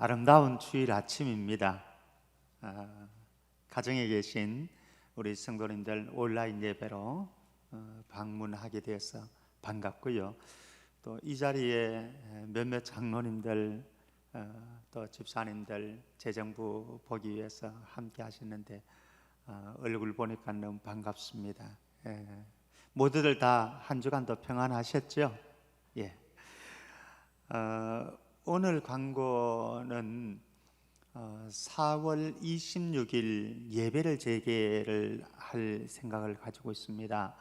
아름다운 주일 아침입니다. 가정에 계신 우리 성도님들 온라인 예배로 방문하게 되어서 반갑고요. 또 이 자리에 몇몇 장로님들 또 집사님들 재정부 보기 위해서 함께 하시는데 얼굴 보니까 너무 반갑습니다. 모두들 다 한 주간도 평안하셨죠? 예. 오늘 광고는 4월 26일 예배를 재개를 할 생각을 가지고 있습니다.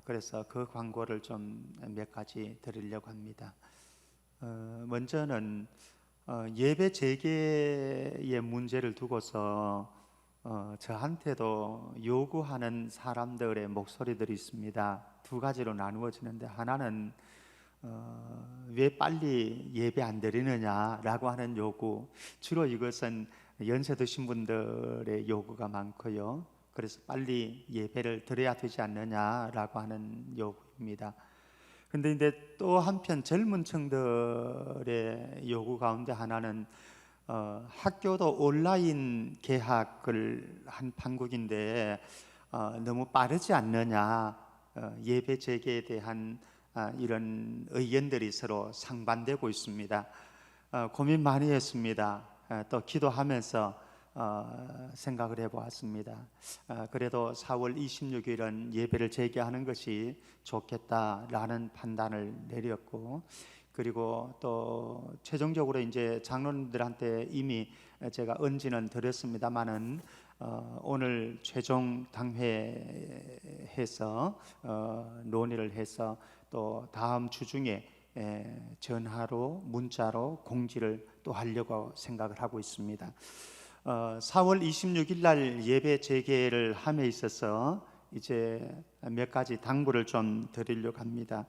그래서 그 광고를 좀 몇 가지 드리려고 합니다. 먼저는 예배 재개의 문제를 두고서 저한테도 요구하는 사람들의 목소리들이 있습니다. 두 가지로 나누어지는데, 하나는 왜 빨리 예배 안 드리느냐라고 하는 요구, 주로 이것은 연세 드신 분들의 요구가 많고요. 그래서 빨리 예배를 드려야 되지 않느냐라고 하는 요구입니다. 근데 이제 또 한편 젊은 층들의 요구 가운데 하나는 학교도 온라인 개학을 한 판국인데 너무 빠르지 않느냐, 예배 재개에 대한 이런 의견들이 서로 상반되고 있습니다. 고민 많이 했습니다. 또 기도하면서 생각을 해보았습니다. 그래도 4월 26일은 예배를 재개하는 것이 좋겠다라는 판단을 내렸고, 그리고 또 최종적으로 이제 장로님들한테 이미 제가 언지는 드렸습니다만은 오늘 최종 당회해서 논의를 해서 또 다음 주 중에 전화로 문자로 공지를 또 하려고 생각을 하고 있습니다. 4월 26일 날 예배 재개를 함에 있어서 이제 몇 가지 당부를 좀 드리려고 합니다.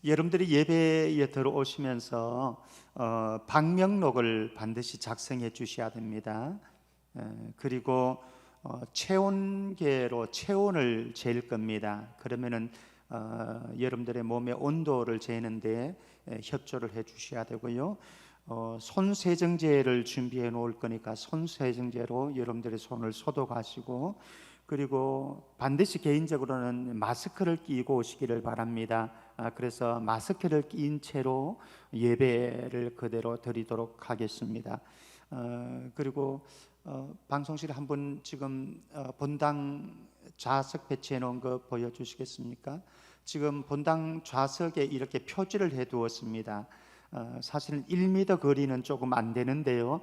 여러분들이 예배에 들어오시면서 방명록을 반드시 작성해 주셔야 됩니다. 그리고 체온계로 체온을 잴 겁니다. 그러면은 여러분들의 몸의 온도를 재는데 협조를 해 주셔야 되고요. 손 세정제를 준비해 놓을 거니까 손 세정제로 여러분들의 손을 소독하시고, 그리고 반드시 개인적으로는 마스크를 끼고 오시기를 바랍니다. 그래서 마스크를 낀 채로 예배를 그대로 드리도록 하겠습니다. 그리고 방송실에 한번 지금 본당 좌석 배치해 놓은 거 보여주시겠습니까? 지금 본당 좌석에 이렇게 표지를 해 두었습니다. 사실은 1m 거리는 조금 안 되는데요.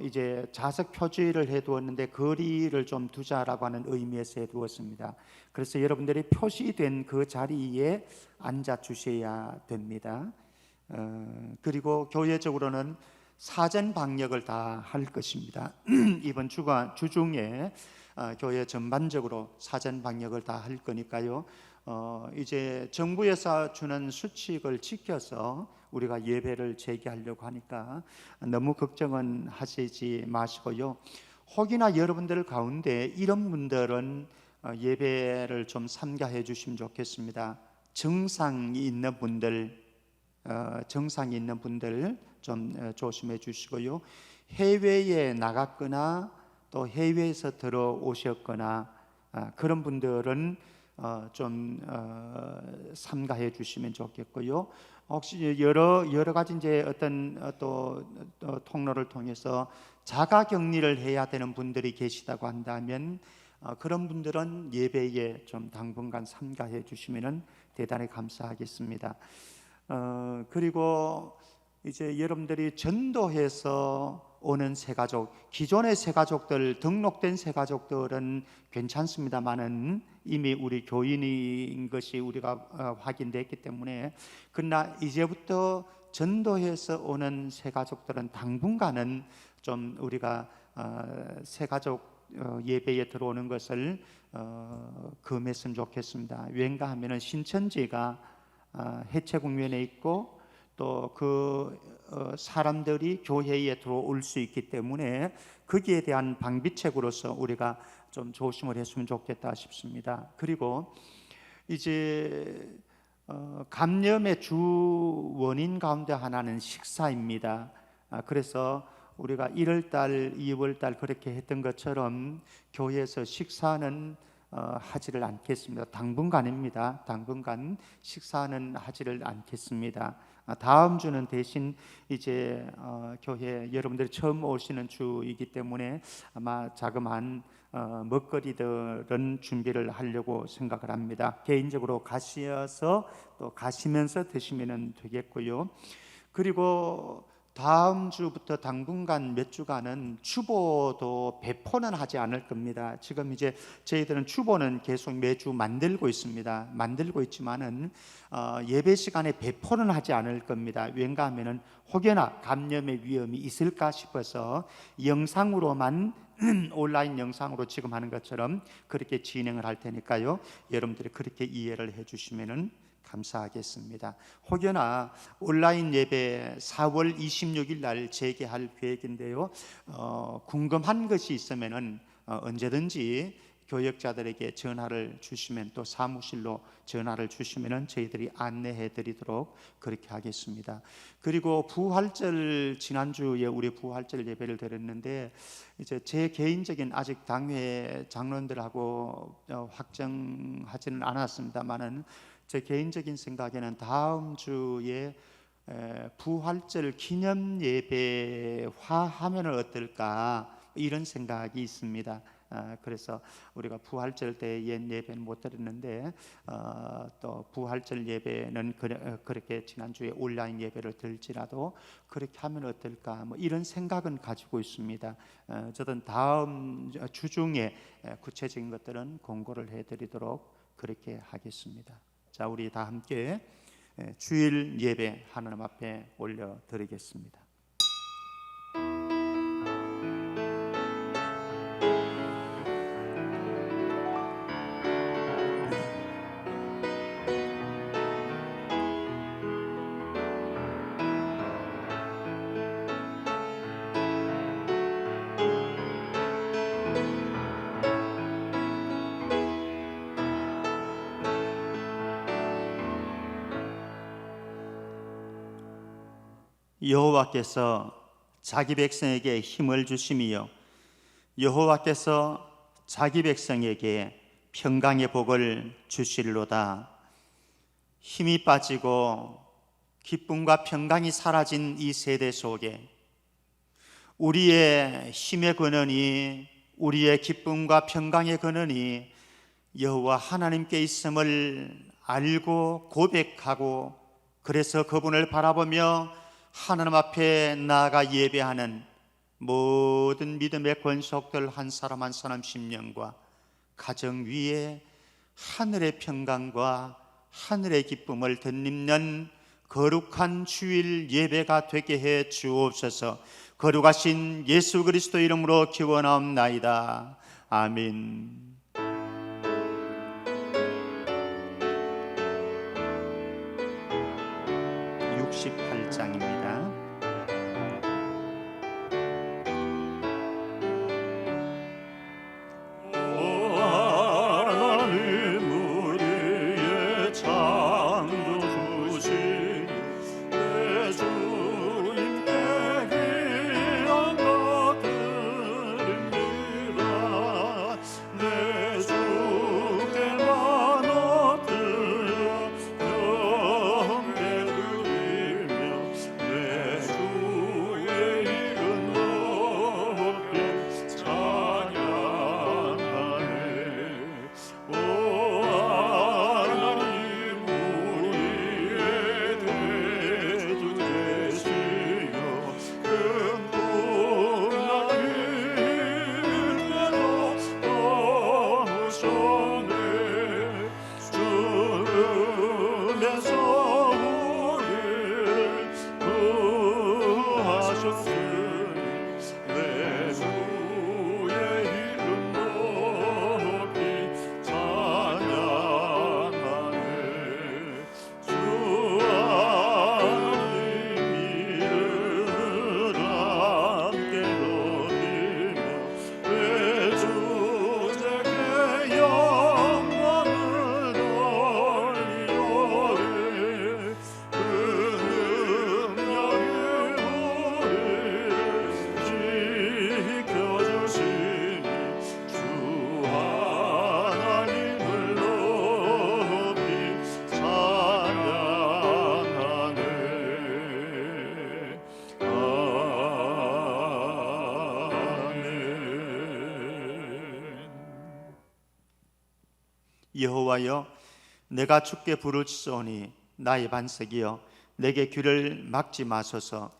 이제 좌석 표지를 해 두었는데 거리를 좀 두자라고 하는 의미에서 해 두었습니다. 그래서 여러분들이 표시된 그 자리에 앉아 주셔야 됩니다. 그리고 교회적으로는 사전 방역을 다 할 것입니다. 이번 주 중에 교회 전반적으로 사전 방역을 다 할 거니까요. 이제 정부에서 주는 수칙을 지켜서 우리가 예배를 재개하려고 하니까 너무 걱정은 하시지 마시고요. 혹이나 여러분들 가운데 이런 분들은 예배를 좀 삼가해 주시면 좋겠습니다. 증상이 있는 분들 좀 조심해 주시고요. 해외에 나갔거나 또 해외에서 들어오셨거나 그런 분들은 좀 삼가해 주시면 좋겠고요. 혹시 여러 가지 이제 어떤 또 통로를 통해서 자가 격리를 해야 되는 분들이 계시다고 한다면 그런 분들은 예배에 좀 당분간 삼가해 주시면 대단히 감사하겠습니다. 그리고 이제 여러분들이 전도해서 오는 새가족, 기존의 새가족들, 등록된 새가족들은 괜찮습니다만은 이미 우리 교인인 것이 우리가 확인됐기 때문에, 그러나 이제부터 전도해서 오는 새가족들은 당분간은 좀 우리가 새가족 예배에 들어오는 것을 금했으면 좋겠습니다. 왠가 하면은 신천지가 해체 국면에 있고 또 그 사람들이 교회에 들어올 수 있기 때문에 거기에 대한 방비책으로서 우리가 좀 조심을 했으면 좋겠다 싶습니다. 그리고 이제 감염의 주 원인 가운데 하나는 식사입니다. 그래서 우리가 1월달, 2월달 그렇게 했던 것처럼 교회에서 식사는 하지를 않겠습니다. 당분간입니다. 당분간 식사는 하지를 않겠습니다. 다음 주는 대신 이제 교회 여러분들이 처음 오시는 주이기 때문에 아마 자그마한 먹거리들은 준비를 하려고 생각을 합니다. 개인적으로 가셔서 또 가시면서 드시면 되겠고요. 그리고 다음 주부터 당분간 몇 주간은 추보도 배포는 하지 않을 겁니다. 지금 이제 저희들은 추보는 계속 매주 만들고 있습니다. 만들고 있지만은 예배 시간에 배포는 하지 않을 겁니다. 왠가 하면은 혹여나 감염의 위험이 있을까 싶어서 영상으로만 온라인 영상으로 지금 하는 것처럼 그렇게 진행을 할 테니까요. 여러분들이 그렇게 이해를 해주시면은 감사하겠습니다. 혹여나 온라인 예배 4월 26일 날 재개할 계획인데요. 궁금한 것이 있으면은 언제든지 교역자들에게 전화를 주시면, 또 사무실로 전화를 주시면은 저희들이 안내해 드리도록 그렇게 하겠습니다. 그리고 부활절, 지난주에 우리 부활절 예배를 드렸는데 이제 제 개인적인, 아직 당회 장로님들하고 확정하지는 않았습니다만은 제 개인적인 생각에는 다음 주에 부활절 기념 예배화하면 어떨까, 이런 생각이 있습니다. 그래서 우리가 부활절 때 옛 예배는 못 드렸는데 또 부활절 예배는 그렇게 지난주에 온라인 예배를 들지라도 그렇게 하면 어떨까, 뭐 이런 생각은 가지고 있습니다. 저는 다음 주 중에 구체적인 것들은 공고를 해드리도록 그렇게 하겠습니다. 자, 우리 다 함께 주일 예배 하나님 앞에 올려드리겠습니다. 여호와께서 자기 백성에게 힘을 주심이요 여호와께서 자기 백성에게 평강의 복을 주실로다. 힘이 빠지고 기쁨과 평강이 사라진 이 세대 속에 우리의 힘의 근원이, 우리의 기쁨과 평강의 근원이 여호와 하나님께 있음을 알고 고백하고, 그래서 그분을 바라보며 하나님 앞에 나아가 예배하는 모든 믿음의 권속들 한 사람 한 사람 심령과 가정 위에 하늘의 평강과 하늘의 기쁨을 덧입는 거룩한 주일 예배가 되게 해 주옵소서. 거룩하신 예수 그리스도 이름으로 기원하옵나이다. 아멘. 68장입니다. 여호와여, 내가 주께 부르짖으오니 나의 반석이여, 내게 귀를 막지 마소서.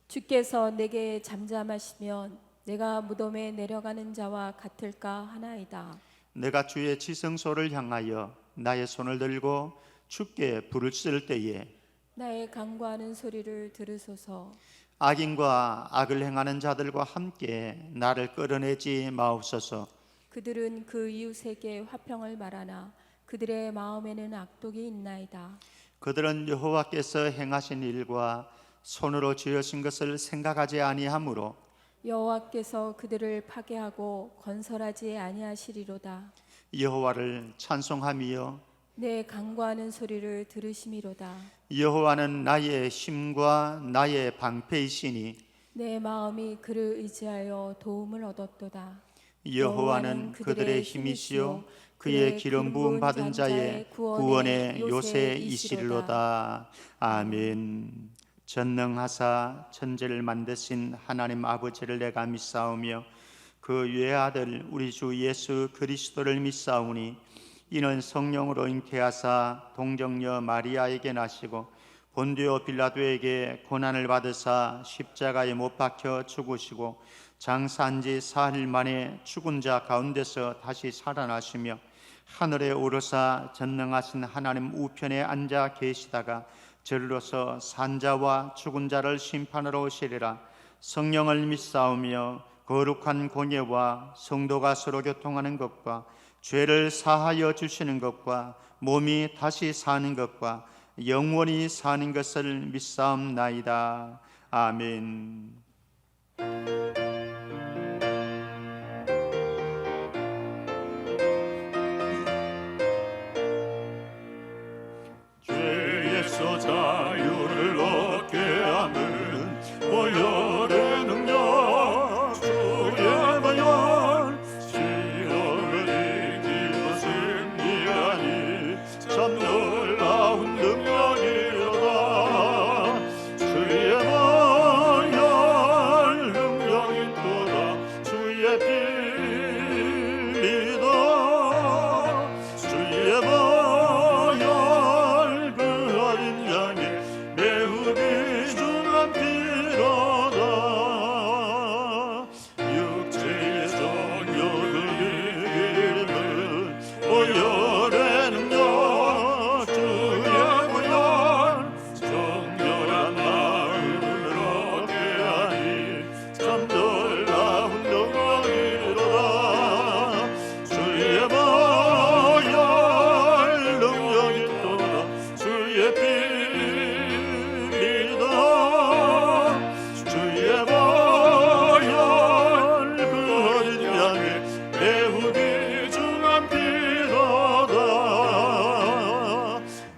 주께서 내게 잠잠하시면 내가 무덤에 내려가는 자와 같을까 하나이다. 내가 주의 지성소를 향하여 나의 손을 들고 주께 부르짖을 때에 나의 간구하는 소리를 들으소서. 악인과 악을 행하는 자들과 함께 나를 끌어내지 마옵소서. 그들은 그 이웃에게 화평을 말하나 그들의 마음에는 악독이 있나이다. 그들은 여호와께서 행하신 일과 손으로 지으신 것을 생각하지 아니하므로 여호와께서 그들을 파괴하고 건설하지 아니하시리로다. 여호와를 찬송하며 내 간구하는 소리를 들으심이로다. 여호와는 나의 힘과 나의 방패이시니 내 마음이 그를 의지하여 도움을 얻었도다. 여호와는 그들의 힘이시요 그의 기름 부음 받은 자의 구원의 요새이시리로다. 아멘. 전능하사 천지를 만드신 하나님 아버지를 내가 믿사오며 그 외아들 우리 주 예수 그리스도를 믿사오니 이는 성령으로 잉태하사 동정녀 마리아에게 나시고 본디오 빌라도에게 고난을 받으사 십자가에 못 박혀 죽으시고 장사한 지 사흘 만에 죽은 자 가운데서 다시 살아나시며 하늘에 오르사 전능하신 하나님 우편에 앉아 계시다가 절로서 산자와 죽은 자를 심판하러 오시리라. 성령을 믿사오며 거룩한 공예와 성도가 서로 교통하는 것과 죄를 사하여 주시는 것과 몸이 다시 사는 것과 영원히 사는 것을 믿사옵나이다. 아멘. 죄에서 자유를 얻게 하는 보혈의 능력, 주의 보혈, 시험을 이기고 승리하니 참 놀라운 능력이로다. 주의 보혈 능력이 또다. 주의 피이다. 주의 보혈 그 어린 양의 매우 귀중한 피로다. 육체의 정욕을 이기는 보혈의 능력, 주의 보혈, 정결한 마음을 얻게 하니 참 놀라운 능력이로다. 주의 보혈 능력이 또다. 주의 피이다. 주의 보혈 그 어린 양의 매우 귀중한 피로다.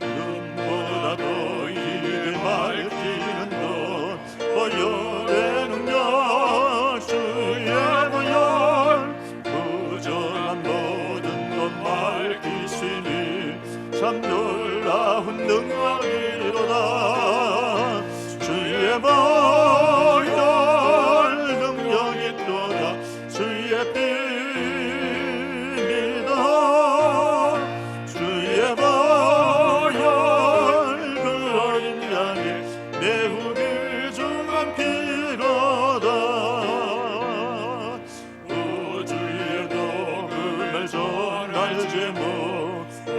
눈보다 더 이를 밝히는 것, 보혈의 능력, 주의 보혈, 부정한 모든 것 밝히시니 참 놀라운 능력이로다. 주의 보혈 능력이 또다. 주의 피이다. 주의 보혈 그 어린 양의 매우 귀중한 피로다. 우주의 복음을 전할 제목,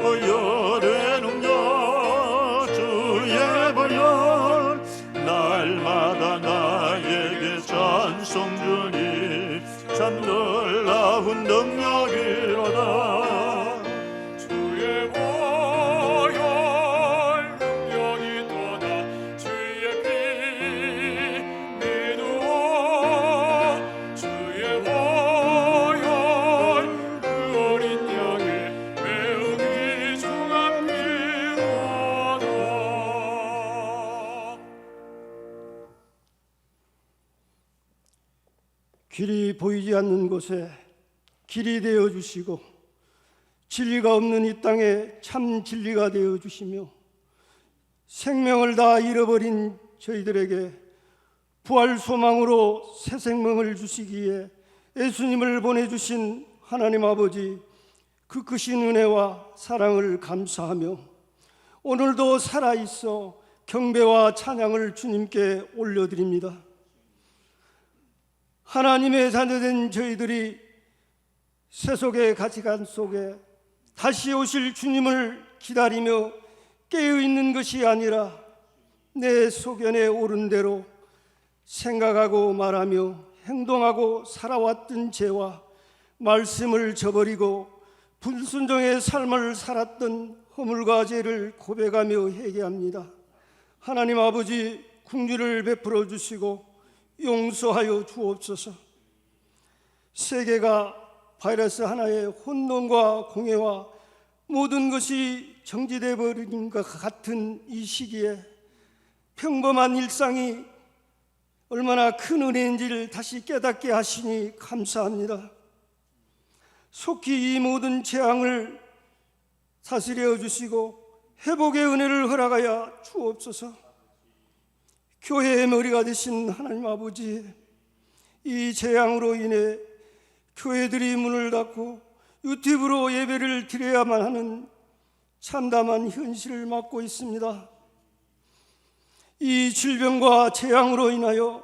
보혈의 능력, 주의 보혈, 날마다 나에게 찬송 주니 참 놀라운 능력이로다. 주의 보혈 능력이 또다. 주의 피 믿어. 주의 보혈 그 어린 양의 매우 귀중한 피로다. 길이 보이지 않는 곳에 길이 되어 주시고 진리가 없는 이 땅에 참 진리가 되어 주시며 생명을 다 잃어버린 저희들에게 부활 소망으로 새 생명을 주시기에 예수님을 보내주신 하나님 아버지, 그 크신 은혜와 사랑을 감사하며 오늘도 살아있어 경배와 찬양을 주님께 올려드립니다. 하나님의 자녀된 저희들이 세속의 가치관 속에 다시 오실 주님을 기다리며 깨어있는 것이 아니라 내 소견에 오른 대로 생각하고 말하며 행동하고 살아왔던 죄와 말씀을 저버리고 불순종의 삶을 살았던 허물과 죄를 고백하며 회개합니다. 하나님 아버지, 긍휼을 베풀어 주시고 용서하여 주옵소서. 세계가 바이러스 하나의 혼돈과 공해와 모든 것이 정지되어 버린 것 같은 이 시기에 평범한 일상이 얼마나 큰 은혜인지를 다시 깨닫게 하시니 감사합니다. 속히 이 모든 재앙을 다스려 주시고 회복의 은혜를 허락하여 주옵소서. 교회의 머리가 되신 하나님 아버지, 이 재앙으로 인해 교회들이 문을 닫고 유튜브로 예배를 드려야만 하는 참담한 현실을 맞고 있습니다. 이 질병과 재앙으로 인하여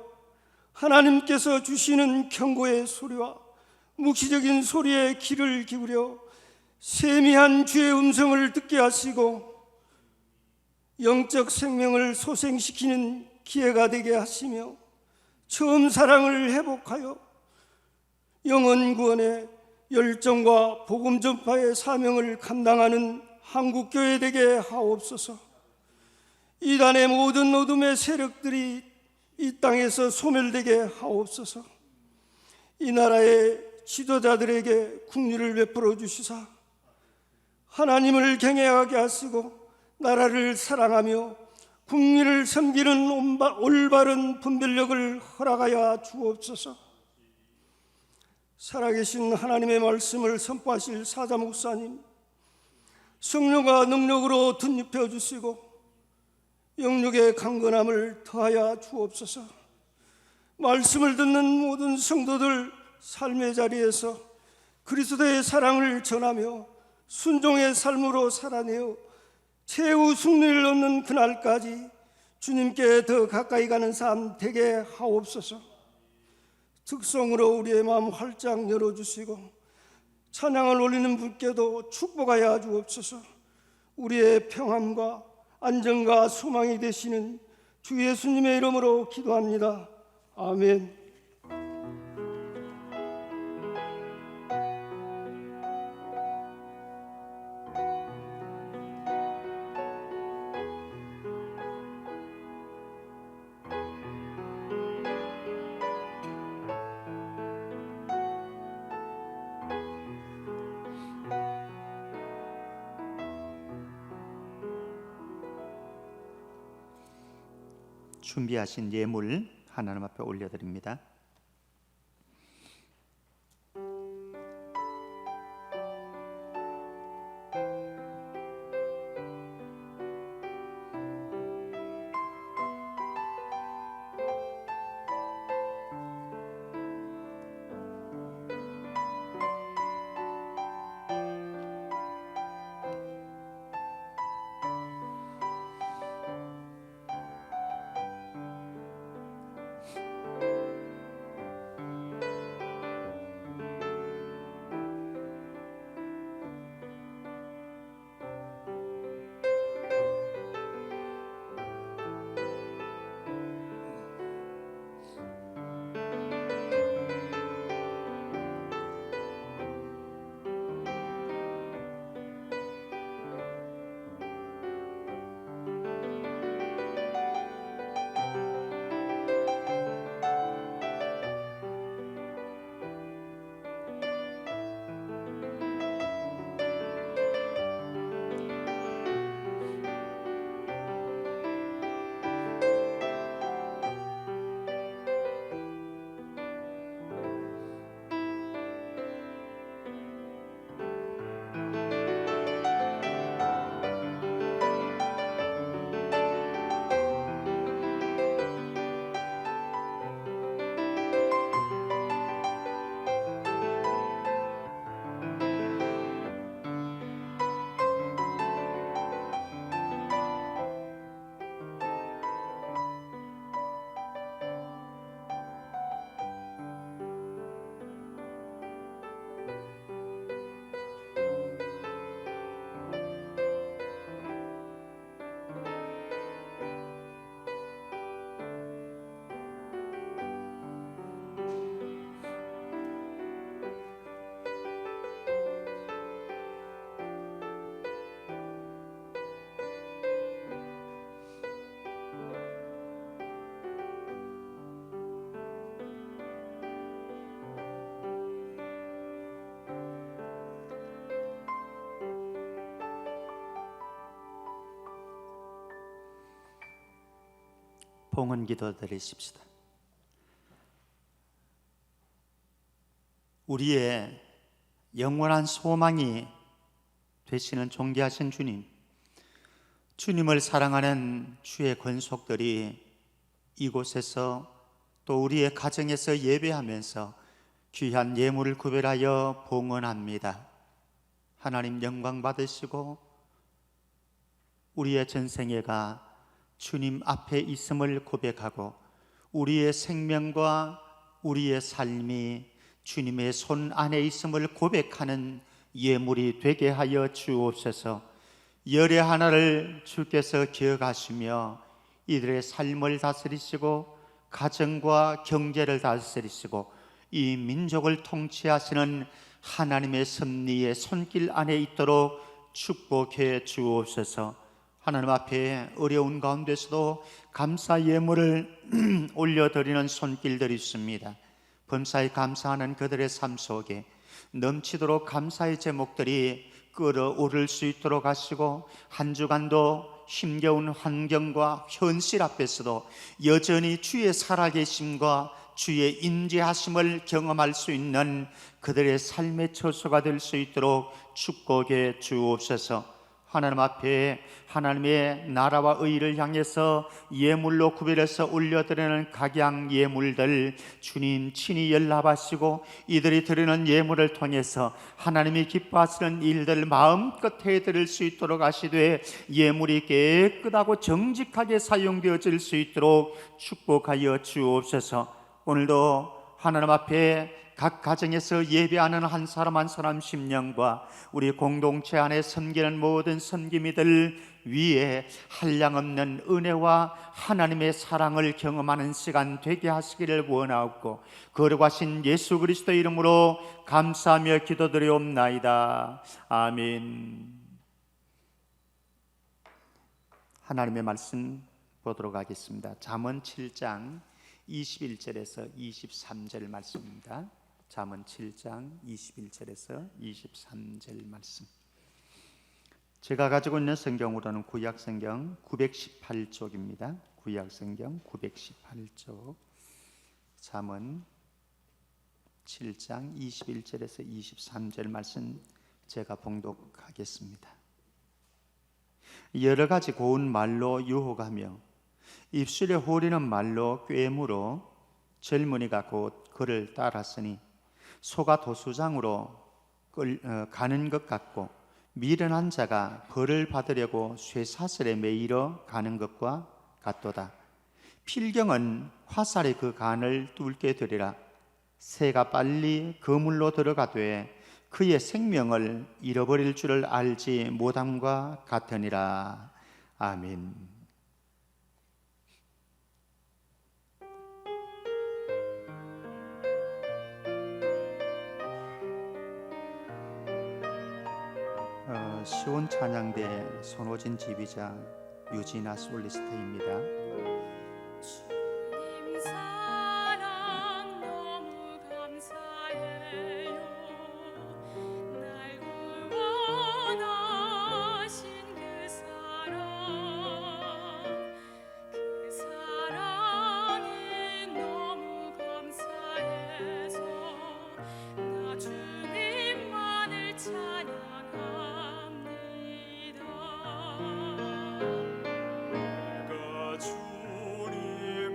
하나님께서 주시는 경고의 소리와 묵시적인 소리에 귀를 기울여 세미한 주의 음성을 듣게 하시고 영적 생명을 소생시키는 기회가 되게 하시며 처음 사랑을 회복하여 영혼 구원의 열정과 복음 전파의 사명을 감당하는 한국교회 되게 하옵소서. 이단의 모든 어둠의 세력들이 이 땅에서 소멸되게 하옵소서. 이 나라의 지도자들에게 긍휼을 베풀어 주시사 하나님을 경외하게 하시고 나라를 사랑하며 국민을 섬기는 올바른 분별력을 허락하여 주옵소서. 살아계신 하나님의 말씀을 선포하실 사자 목사님, 성령과 능력으로 덧입혀 주시고 영육의 강건함을 더하여 주옵소서. 말씀을 듣는 모든 성도들 삶의 자리에서 그리스도의 사랑을 전하며 순종의 삶으로 살아내어 최후 승리를 얻는 그날까지 주님께 더 가까이 가는 삶 되게 하옵소서. 특성으로 우리의 마음 활짝 열어주시고 찬양을 올리는 분께도 축복하여 주옵소서. 우리의 평안과 안정과 소망이 되시는 주 예수님의 이름으로 기도합니다. 아멘. 준비하신 예물 하나님 앞에 올려드립니다. 봉헌 기도 드리십시다. 우리의 영원한 소망이 되시는 존귀하신 주님, 주님을 사랑하는 주의 권속들이 이곳에서 또 우리의 가정에서 예배하면서 귀한 예물을 구별하여 봉헌합니다. 하나님 영광 받으시고 우리의 전생애가 주님 앞에 있음을 고백하고 우리의 생명과 우리의 삶이 주님의 손 안에 있음을 고백하는 예물이 되게 하여 주옵소서. 열의 하나를 주께서 기억하시며 이들의 삶을 다스리시고 가정과 경제를 다스리시고 이 민족을 통치하시는 하나님의 섭리의 손길 안에 있도록 축복해 주옵소서. 하나님 앞에 어려운 가운데서도 감사 예물을 올려드리는 손길들이 있습니다. 범사에 감사하는 그들의 삶 속에 넘치도록 감사의 제목들이 끌어오를 수 있도록 하시고 한 주간도 힘겨운 환경과 현실 앞에서도 여전히 주의 살아계심과 주의 인재하심을 경험할 수 있는 그들의 삶의 처소가 될 수 있도록 축복해 주옵소서. 하나님 앞에 하나님의 나라와 의를 향해서 예물로 구별해서 올려드리는 각양 예물들 주님 친히 연락하시고 이들이 드리는 예물을 통해서 하나님이 기뻐하시는 일들 마음껏 해드릴 수 있도록 하시되 예물이 깨끗하고 정직하게 사용되어질 수 있도록 축복하여 주옵소서. 오늘도 하나님 앞에 각 가정에서 예배하는 한 사람 한 사람 심령과 우리 공동체 안에 섬기는 모든 섬김이들 위에 한량없는 은혜와 하나님의 사랑을 경험하는 시간 되게 하시기를 원하옵고 거룩하신 예수 그리스도 이름으로 감사하며 기도드리옵나이다. 아멘. 하나님의 말씀 보도록 하겠습니다. 잠언 7장 21절에서 23절 말씀입니다. 잠언 7장 21절에서 23절 말씀. 제가 가지고 있는 성경으로는 구약성경 918쪽입니다. 구약성경 918쪽 잠언 7장 21절에서 23절 말씀 제가 봉독하겠습니다. 여러 가지 고운 말로 유혹하며 입술에 호리는 말로 꾀물어 젊은이가 곧 그를 따랐으니 소가 도수장으로 가는 것 같고 미련한 자가 벌을 받으려고 쇠사슬에 매이러 가는 것과 같도다. 필경은 화살에 그 간을 뚫게 되리라. 새가 빨리 그물로 들어가되 그의 생명을 잃어버릴 줄을 알지 못함과 같으니라. 아멘. 시온 찬양대 손호진 지휘자 유진아 솔리스트입니다. 주님 사랑 너무 감사해요. 날 구원하신 그 사랑이 너무 감사해서 나 주님만을 찬양합니다. 내가 주님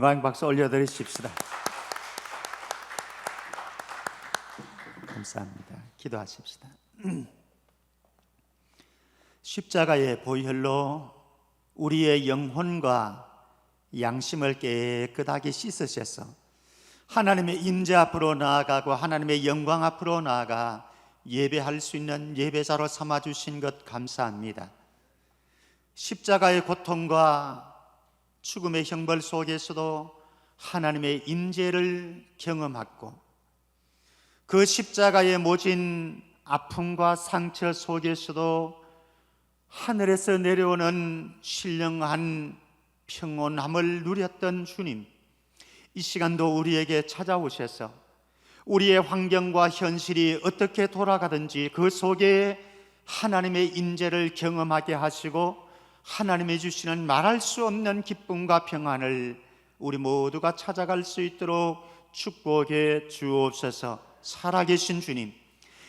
건강 박수 올려드리십시다. 감사합니다. 기도하십시다. 십자가의 보혈로 우리의 영혼과 양심을 깨끗하게 씻으셔서 하나님의 임재 앞으로 나아가고 하나님의 영광 앞으로 나아가 예배할 수 있는 예배자로 삼아주신 것 감사합니다. 십자가의 고통과 죽음의 형벌 속에서도 하나님의 임재를 경험하고 그 십자가에 모진 아픔과 상처 속에서도 하늘에서 내려오는 신령한 평온함을 누렸던 주님, 이 시간도 우리에게 찾아오셔서 우리의 환경과 현실이 어떻게 돌아가든지 그 속에 하나님의 임재를 경험하게 하시고 하나님이 주시는 말할 수 없는 기쁨과 평안을 우리 모두가 찾아갈 수 있도록 축복해 주옵소서. 살아계신 주님,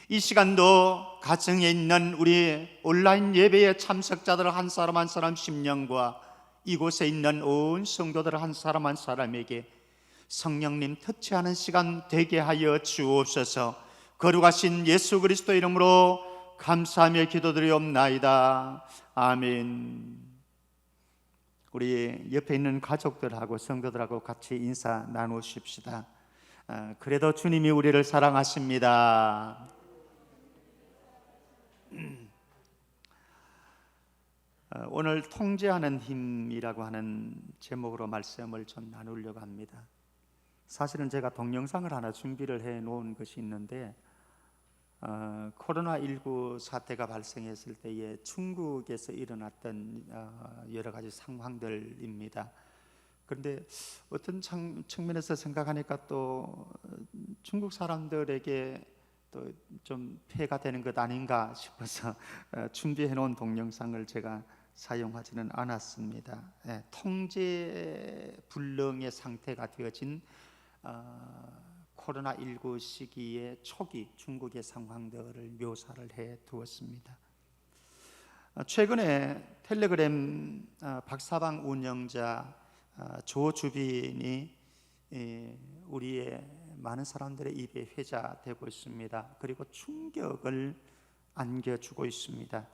이 시간도 가정에 있는 우리 온라인 예배의 참석자들 한 사람 한 사람 심령과 이곳에 있는 온 성도들 한 사람 한 사람에게 성령님 터치하는 시간 되게 하여 주옵소서. 거룩하신 예수 그리스도 이름으로 감사하며 기도드리옵나이다. 아멘. 우리 옆에 있는 가족들하고 성도들하고 같이 인사 나누십시다. 그래도 주님이 우리를 사랑하십니다. 오늘 통제하는 힘이라고 하는 제목으로 말씀을 좀 나누려고 합니다. 사실은 제가 동영상을 하나 준비를 해 놓은 것이 있는데 코로나19 사태가 발생했을 때에 중국에서 일어났던 여러 가지 상황들입니다. 그런데 어떤 측면에서 생각하니까 또 중국 사람들에게 또 좀 폐해가 되는 것 아닌가 싶어서 준비해 놓은 동영상을 제가 사용하지는 않았습니다. 통제 불능의 상태가 되어진 코로나19 시기의 초기 중국의 상황들을 묘사를 해 두었습니다. 최근에 텔레그램 박사방 운영자 조주빈이 우리의 많은 사람들의 입에 회자되고 있습니다. 그리고 충격을 안겨주고 있습니다.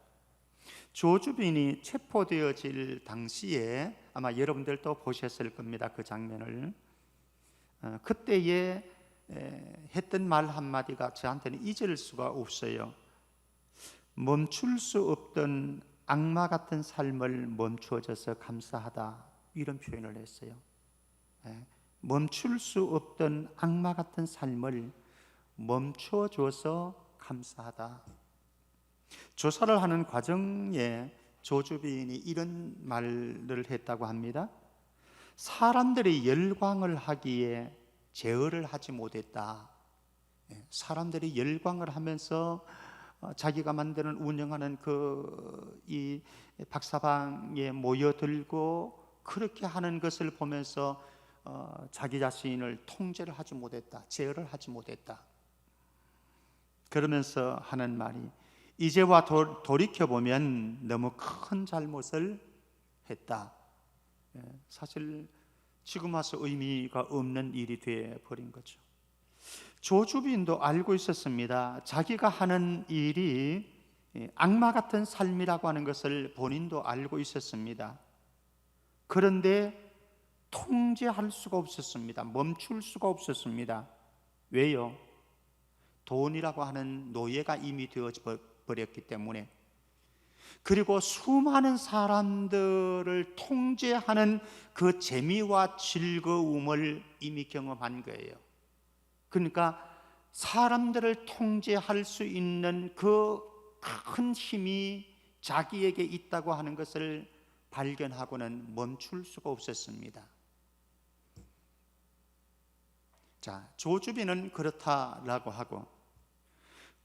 조주빈이 체포되어질 당시에 아마 여러분들도 보셨을 겁니다. 그 장면을. 그때에 했던 말 한마디가 저한테는 잊을 수가 없어요. 멈출 수 없던 악마 같은 삶을 멈추어져서 감사하다, 이런 표현을 했어요. 멈출 수 없던 악마 같은 삶을 멈춰줘서 감사하다. 조사를 하는 과정에 조주빈이 이런 말을 했다고 합니다. 사람들이 열광을 하기에 제어를 하지 못했다. 사람들이 열광을 하면서 자기가 만드는 운영하는 이 박사방에 모여들고 그렇게 하는 것을 보면서 자기 자신을 통제를 하지 못했다, 제어를 하지 못했다. 그러면서 하는 말이, 이제와 돌이켜보면 너무 큰 잘못을 했다. 사실 지금 와서 의미가 없는 일이 되어버린 거죠. 조주빈도 알고 있었습니다. 자기가 하는 일이 악마 같은 삶이라고 하는 것을 본인도 알고 있었습니다. 그런데 통제할 수가 없었습니다. 멈출 수가 없었습니다. 왜요? 돈이라고 하는 노예가 이미 되어져 버렸기 때문에. 그리고 수많은 사람들을 통제하는 그 재미와 즐거움을 이미 경험한 거예요. 그러니까 사람들을 통제할 수 있는 그 큰 힘이 자기에게 있다고 하는 것을 발견하고는 멈출 수가 없었습니다. 자, 조주빈은 그렇다라고 하고,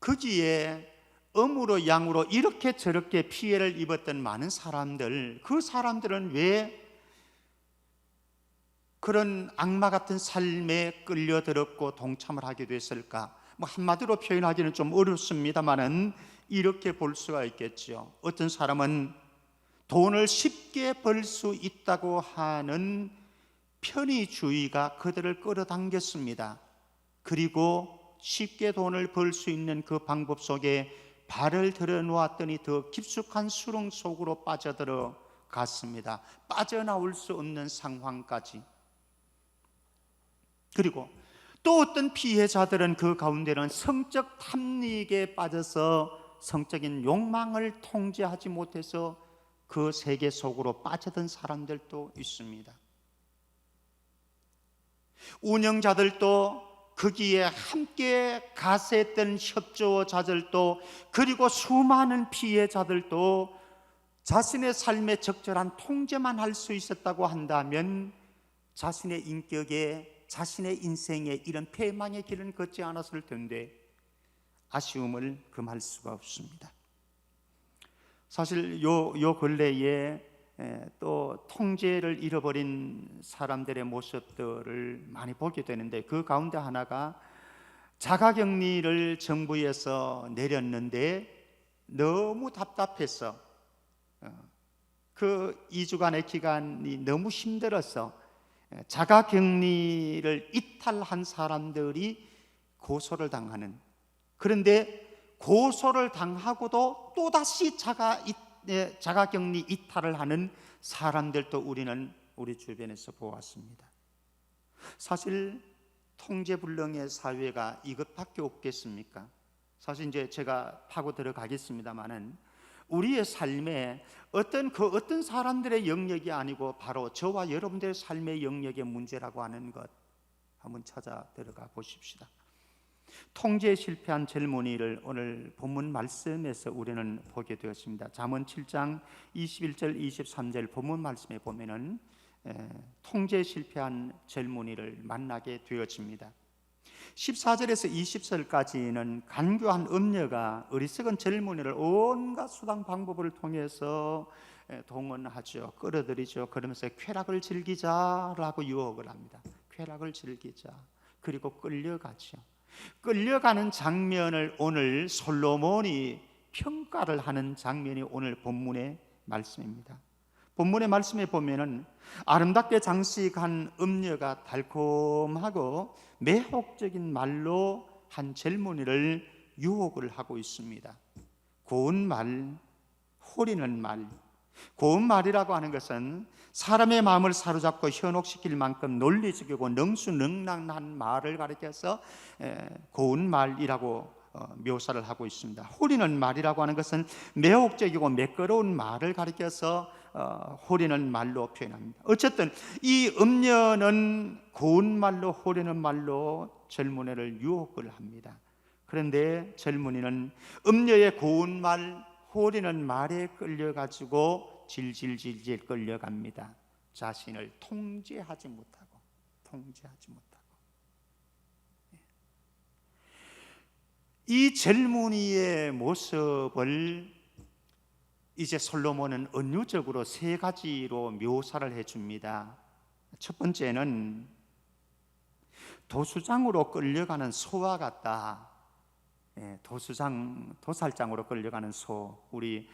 거기에 음으로 양으로 이렇게 저렇게 피해를 입었던 많은 사람들, 그 사람들은 왜 그런 악마 같은 삶에 끌려들었고 동참을 하게 됐을까? 한마디로 표현하기는 좀 어렵습니다만은 이렇게 볼 수가 있겠죠. 어떤 사람은 돈을 쉽게 벌 수 있다고 하는 편의주의가 그들을 끌어당겼습니다. 그리고 쉽게 돈을 벌 수 있는 그 방법 속에 발을 들여놓았더니 더 깊숙한 수렁 속으로 빠져들어 갔습니다. 빠져나올 수 없는 상황까지. 그리고 또 어떤 피해자들은 그 가운데는 성적 탐닉에 빠져서 성적인 욕망을 통제하지 못해서 그 세계 속으로 빠져든 사람들도 있습니다. 운영자들도 거기에 함께 가세했던 협조자들도, 그리고 수많은 피해자들도 자신의 삶의 적절한 통제만 할 수 있었다고 한다면 자신의 인격에, 자신의 인생에 이런 패망의 길은 걷지 않았을 텐데 아쉬움을 금할 수가 없습니다. 사실 요 근래에 또 통제를 잃어버린 사람들의 모습들을 많이 보게 되는데, 그 가운데 하나가 자가격리를 정부에서 내렸는데 너무 답답해서 그 2주간의 기간이 너무 힘들어서 자가격리를 이탈한 사람들이 고소를 당하는, 그런데 고소를 당하고도 또다시 자가격리 이탈을 하는 사람들도 우리는 우리 주변에서 보았습니다. 사실 통제불능의 사회가 이것밖에 없겠습니까? 사실 이제 제가 파고 들어가겠습니다마는 우리의 삶에 어떤 사람들의 영역이 아니고 바로 저와 여러분들의 삶의 영역의 문제라고 하는 것 한번 찾아 들어가 보십시다. 통제에 실패한 젊은이를 오늘 본문 말씀에서 우리는 보게 되었습니다. 잠언 7장 21절 23절 본문 말씀에 보면은 통제에 실패한 젊은이를 만나게 되어집니다. 14절에서 20절까지는 간교한 음녀가 어리석은 젊은이를 온갖 수단 방법을 통해서 동원하죠. 끌어들이죠. 그러면서 쾌락을 즐기자라고 유혹을 합니다. 쾌락을 즐기자. 그리고 끌려가죠. 끌려가는 장면을 오늘 솔로몬이 평가를 하는 장면이 오늘 본문의 말씀입니다. 본문의 말씀에 보면은 아름답게 장식한 음녀가 달콤하고 매혹적인 말로 한 젊은이를 유혹을 하고 있습니다. 고운 말, 호리는 말. 고운 말이라고 하는 것은 사람의 마음을 사로잡고 현혹시킬 만큼 논리적이고 능수능란한 말을 가리켜서 고운 말이라고 묘사를 하고 있습니다. 호리는 말이라고 하는 것은 매혹적이고 매끄러운 말을 가리켜서 호리는 말로 표현합니다. 어쨌든 이 음녀는 고운 말로, 호리는 말로 젊은이를 유혹을 합니다. 그런데 젊은이는 음녀의 고운 말, 호리는 말에 끌려가지고 질질질질 끌려갑니다. 자신을 통제하지 못하고. 이 젊은이의 모습을 이제 솔로몬은 은유적으로 세 가지로 묘사를 해줍니다. 첫 번째는 도수장으로 끌려가는 소와 같다. 도살장으로 끌려가는 소. 우리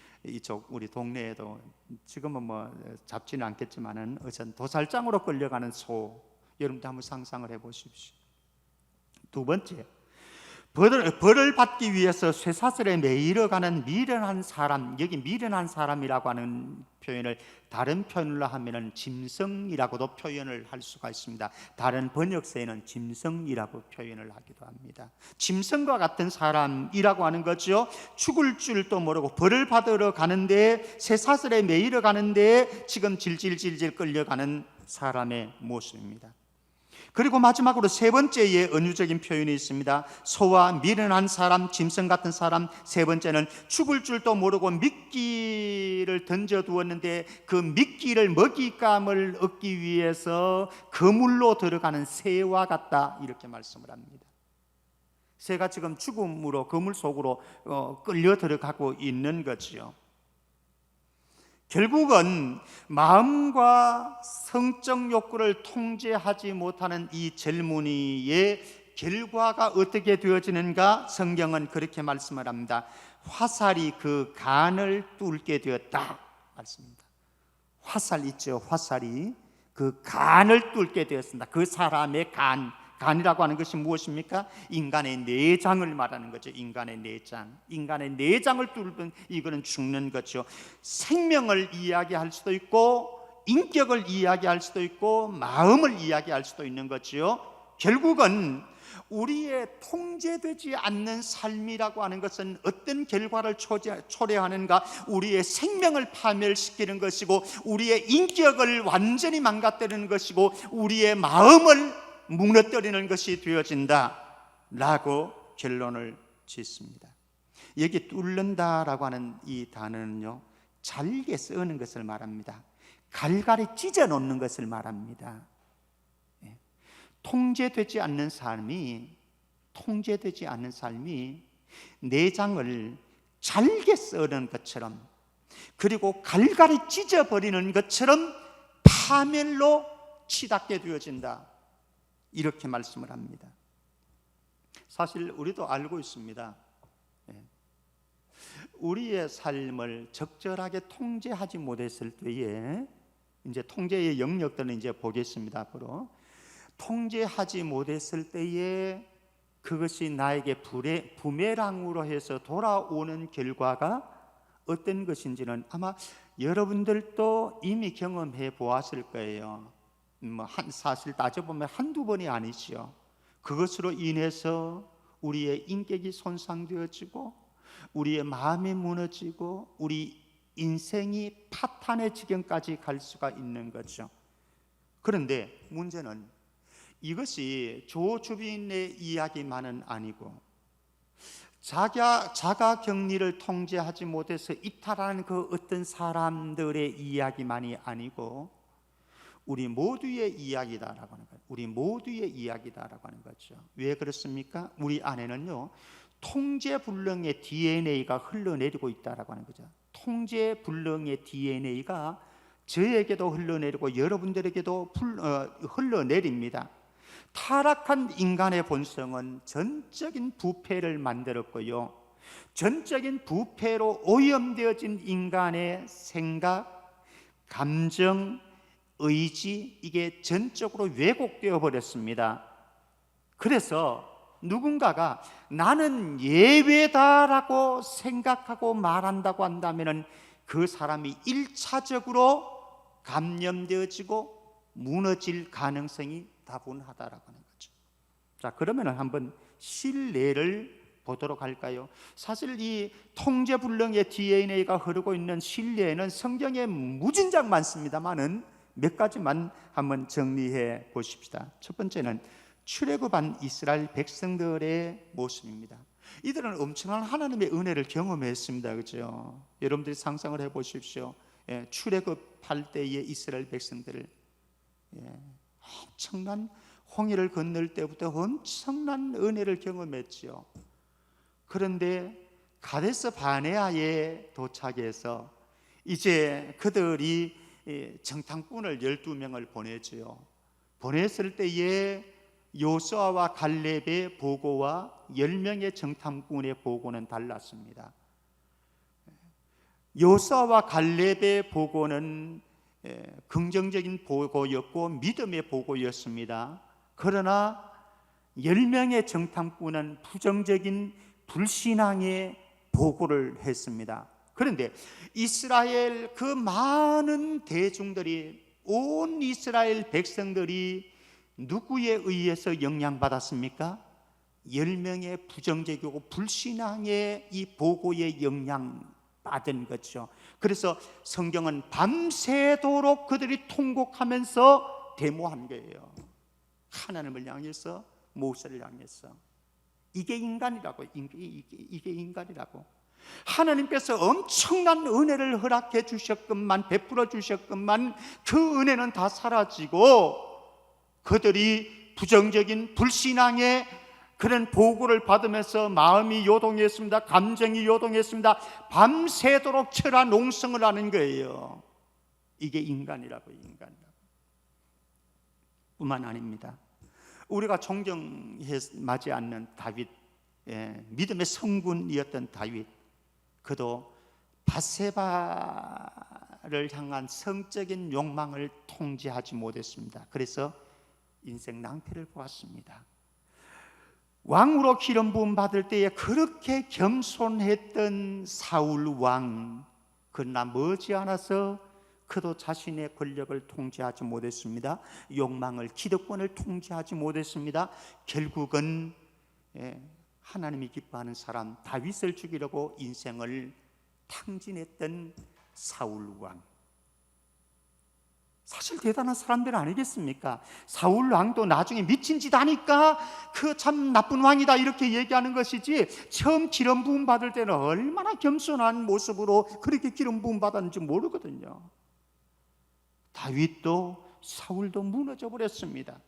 동네에도 지금은 뭐 잡지는 않겠지만은 어쨌든 도살장으로 끌려가는 소. 여러분도 한번 상상을 해보십시오. 두 번째, 벌을 받기 위해서 쇠사슬에 매이러가는 미련한 사람. 여기 미련한 사람이라고 하는 표현을 다른 표현으로 하면은 짐승이라고도 표현을 할 수가 있습니다. 다른 번역서에는 짐승이라고 표현을 하기도 합니다. 짐승과 같은 사람이라고 하는 거죠. 죽을 줄도 모르고 벌을 받으러 가는데, 쇠사슬에 매이러 가는데 지금 질질질질 끌려가는 사람의 모습입니다. 그리고 마지막으로 세 번째의 은유적인 표현이 있습니다. 소와 미련한 사람, 짐승 같은 사람. 세 번째는 죽을 줄도 모르고 미끼를 던져두었는데 그 미끼를 먹잇감을 얻기 위해서 그물로 들어가는 새와 같다, 이렇게 말씀을 합니다. 새가 지금 죽음으로 그물 속으로 끌려 들어가고 있는 거지요. 결국은 마음과 성적 욕구를 통제하지 못하는 이 젊은이의 결과가 어떻게 되어지는가? 성경은 그렇게 말씀을 합니다. 화살이 그 간을 뚫게 되었다 말씀입니다. 화살 있죠. 화살이 그 간을 뚫게 되었습니다. 그 사람의 간이라고 하는 것이 무엇입니까? 인간의 내장을 말하는 거죠. 인간의 내장을 뚫으면 이거는 죽는 거죠. 생명을 이야기할 수도 있고 인격을 이야기할 수도 있고 마음을 이야기할 수도 있는 거죠. 결국은 우리의 통제되지 않는 삶이라고 하는 것은 어떤 결과를 초래하는가? 우리의 생명을 파멸시키는 것이고 우리의 인격을 완전히 망가뜨리는 것이고 우리의 마음을 무너뜨리는 것이 되어진다 라고 결론을 짓습니다. 여기 뚫는다라고 하는 이 단어는요, 잘게 쓰는 것을 말합니다. 갈갈이 찢어 놓는 것을 말합니다. 통제되지 않는 삶이 내장을 잘게 썰는 것처럼, 그리고 갈갈이 찢어버리는 것처럼 파멸로 치닫게 되어진다, 이렇게 말씀을 합니다. 사실 우리도 알고 있습니다. 우리의 삶을 적절하게 통제하지 못했을 때에, 이제 통제의 영역들은 이제 보겠습니다. 앞으로 통제하지 못했을 때에 그것이 나에게 부메랑으로 해서 돌아오는 결과가 어떤 것인지는 아마 여러분들도 이미 경험해 보았을 거예요. 사실 따져보면 한두 번이 아니죠. 그것으로 인해서 우리의 인격이 손상되어지고 우리의 마음이 무너지고 우리 인생이 파탄의 지경까지 갈 수가 있는 거죠. 그런데 문제는 이것이 조주빈의 이야기만은 아니고 자가 격리를 통제하지 못해서 이탈하는 그 어떤 사람들의 이야기만이 아니고 우리 모두의 이야기다라고 하는 거예요. 우리 모두의 이야기다라고 하는 거죠. 왜 그렇습니까? 우리 안에는요, 통제불능의 DNA가 흘러내리고 있다라고 하는 거죠. 통제불능의 DNA가 저에게도 흘러내리고 여러분들에게도 흘러내립니다. 타락한 인간의 본성은 전적인 부패를 만들었고요, 전적인 부패로 오염되어진 인간의 생각, 감정, 의지, 이게 전적으로 왜곡되어 버렸습니다. 그래서 누군가가 나는 예외다라고 생각하고 말한다고 한다면 그 사람이 1차적으로 감염되어지고 무너질 가능성이 다분하다라고 하는 거죠. 자, 그러면 한번 실례를 보도록 할까요? 사실 이 통제불능의 DNA가 흐르고 있는 실례는 성경에 무진장 많습니다만은 몇 가지만 한번 정리해 보십시다. 첫 번째는 출애굽한 이스라엘 백성들의 모습입니다. 이들은 엄청난 하나님의 은혜를 경험했습니다. 그렇죠? 여러분들이 상상을 해 보십시오. 출애굽할 때의 이스라엘 백성들을, 엄청난 홍해를 건널 때부터 엄청난 은혜를 경험했지요. 그런데 가데스 바네아에 도착해서 이제 그들이 정탐꾼을 12명을 보내지요. 보냈을 때에 요수아와 갈렙의 보고와 10명의 정탐꾼의 보고는 달랐습니다. 요수아와 갈렙의 보고는 긍정적인 보고였고 믿음의 보고였습니다. 그러나 10명의 정탐꾼은 부정적인 불신앙의 보고를 했습니다. 그런데 이스라엘 그 많은 대중들이, 온 이스라엘 백성들이 누구에 의해서 영향받았습니까? 10명의 부정적이고 불신앙의 이 보고에 영향받은 거죠. 그래서 성경은 밤새도록 그들이 통곡하면서 데모한 거예요. 하나님을 향해서, 모세를 향해서. 이게 인간이라고. 이게 인간이라고. 하나님께서 엄청난 은혜를 허락해 주셨건만, 베풀어 주셨건만 그 은혜는 다 사라지고 그들이 부정적인 불신앙의 그런 보고를 받으면서 마음이 요동했습니다. 감정이 요동했습니다. 밤새도록 철야 농성을 하는 거예요. 이게 인간이라고. 뿐만 아닙니다. 우리가 존경하지 않는 다윗, 믿음의 성군이었던 다윗, 그도 바세바의 향한 성적인 욕망을 통제하지 못했습니다. 그래서 인생 낭패를 보았습니다. 왕으로 기름 부음 받을 때에 그렇게 겸손했던 사울 왕, 그러나 머지않아서 그도 자신의 권력을 통제하지 못했습니다. 욕망을, 기득권을 통제하지 못했습니다. 결국은 하나님이 기뻐하는 사람 다윗을 죽이려고 인생을 탕진했던 사울 왕, 사실 대단한 사람들 아니겠습니까? 사울 왕도 나중에 미친 짓 하니까 그 참 나쁜 왕이다 이렇게 얘기하는 것이지, 처음 기름 부음 받을 때는 얼마나 겸손한 모습으로 그렇게 기름 부음 받았는지 모르거든요. 다윗도 사울도 무너져 버렸습니다.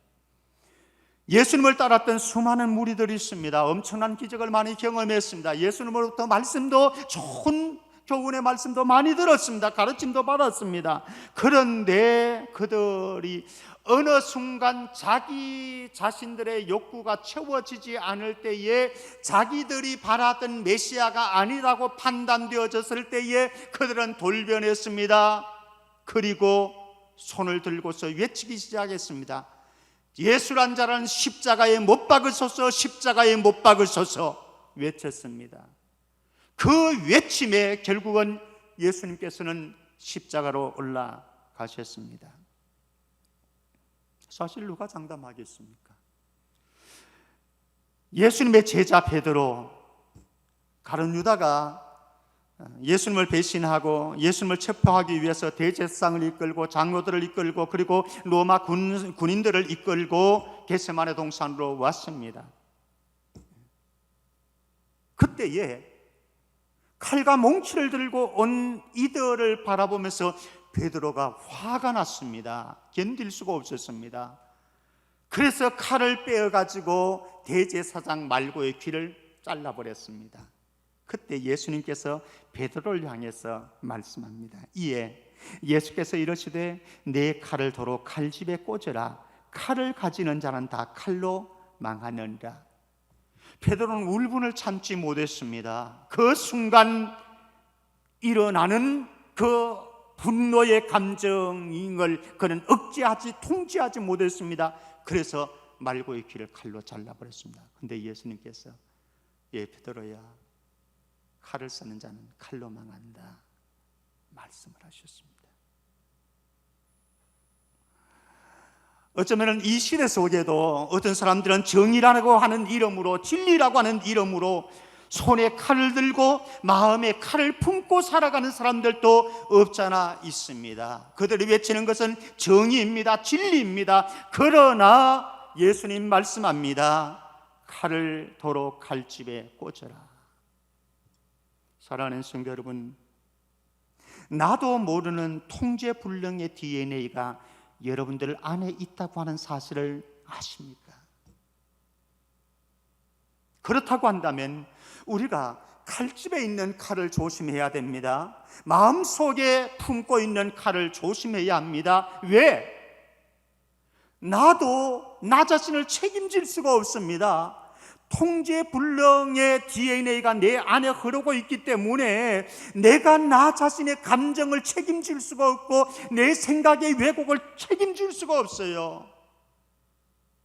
예수님을 따랐던 수많은 무리들이 있습니다. 엄청난 기적을 많이 경험했습니다. 예수님으로부터 말씀도, 좋은 교훈의 말씀도 많이 들었습니다. 가르침도 받았습니다. 그런데 그들이 어느 순간 자기 자신들의 욕구가 채워지지 않을 때에, 자기들이 바라던 메시아가 아니라고 판단되어졌을 때에 그들은 돌변했습니다. 그리고 손을 들고서 외치기 시작했습니다. 예수란 자는 십자가에 못 박으소서, 십자가에 못 박으소서 외쳤습니다. 그 외침에 결국은 예수님께서는 십자가로 올라가셨습니다. 사실 누가 장담하겠습니까? 예수님의 제자 베드로, 가룟 유다가 예수님을 배신하고 예수님을 체포하기 위해서 대제사장을 이끌고 장로들을 이끌고 그리고 로마 군인들을 이끌고 겟세마네 동산으로 왔습니다. 그때에 칼과 몽치를 들고 온 이들을 바라보면서 베드로가 화가 났습니다. 견딜 수가 없었습니다. 그래서 칼을 빼어가지고 대제사장 말고의 귀를 잘라버렸습니다. 그때 예수님께서 베드로를 향해서 말씀합니다. 이에 예수께서 이러시되 내 칼을 도로 칼집에 꽂으라. 칼을 가지는 자는 다 칼로 망하느니라. 베드로는 울분을 참지 못했습니다. 그 순간 일어나는 그 분노의 감정을 그는 억제하지, 통제하지 못했습니다. 그래서 말고의 귀를 칼로 잘라버렸습니다. 근데 예수님께서 베드로야, 칼을 쓰는 자는 칼로 망한다 말씀을 하셨습니다. 어쩌면 이 시대 속에도 어떤 사람들은 정의라고 하는 이름으로, 진리라고 하는 이름으로 손에 칼을 들고 마음에 칼을 품고 살아가는 사람들도 없잖아 있습니다. 그들이 외치는 것은 정의입니다, 진리입니다. 그러나 예수님 말씀합니다. 칼을 도로 칼집에 꽂아라. 사랑하는 성도 여러분, 나도 모르는 통제불능의 DNA가 여러분들 안에 있다고 하는 사실을 아십니까? 그렇다고 한다면 우리가 칼집에 있는 칼을 조심해야 됩니다. 마음속에 품고 있는 칼을 조심해야 합니다. 왜? 나도 나 자신을 책임질 수가 없습니다. 통제불능의 DNA가 내 안에 흐르고 있기 때문에 내가 나 자신의 감정을 책임질 수가 없고 내 생각의 왜곡을 책임질 수가 없어요.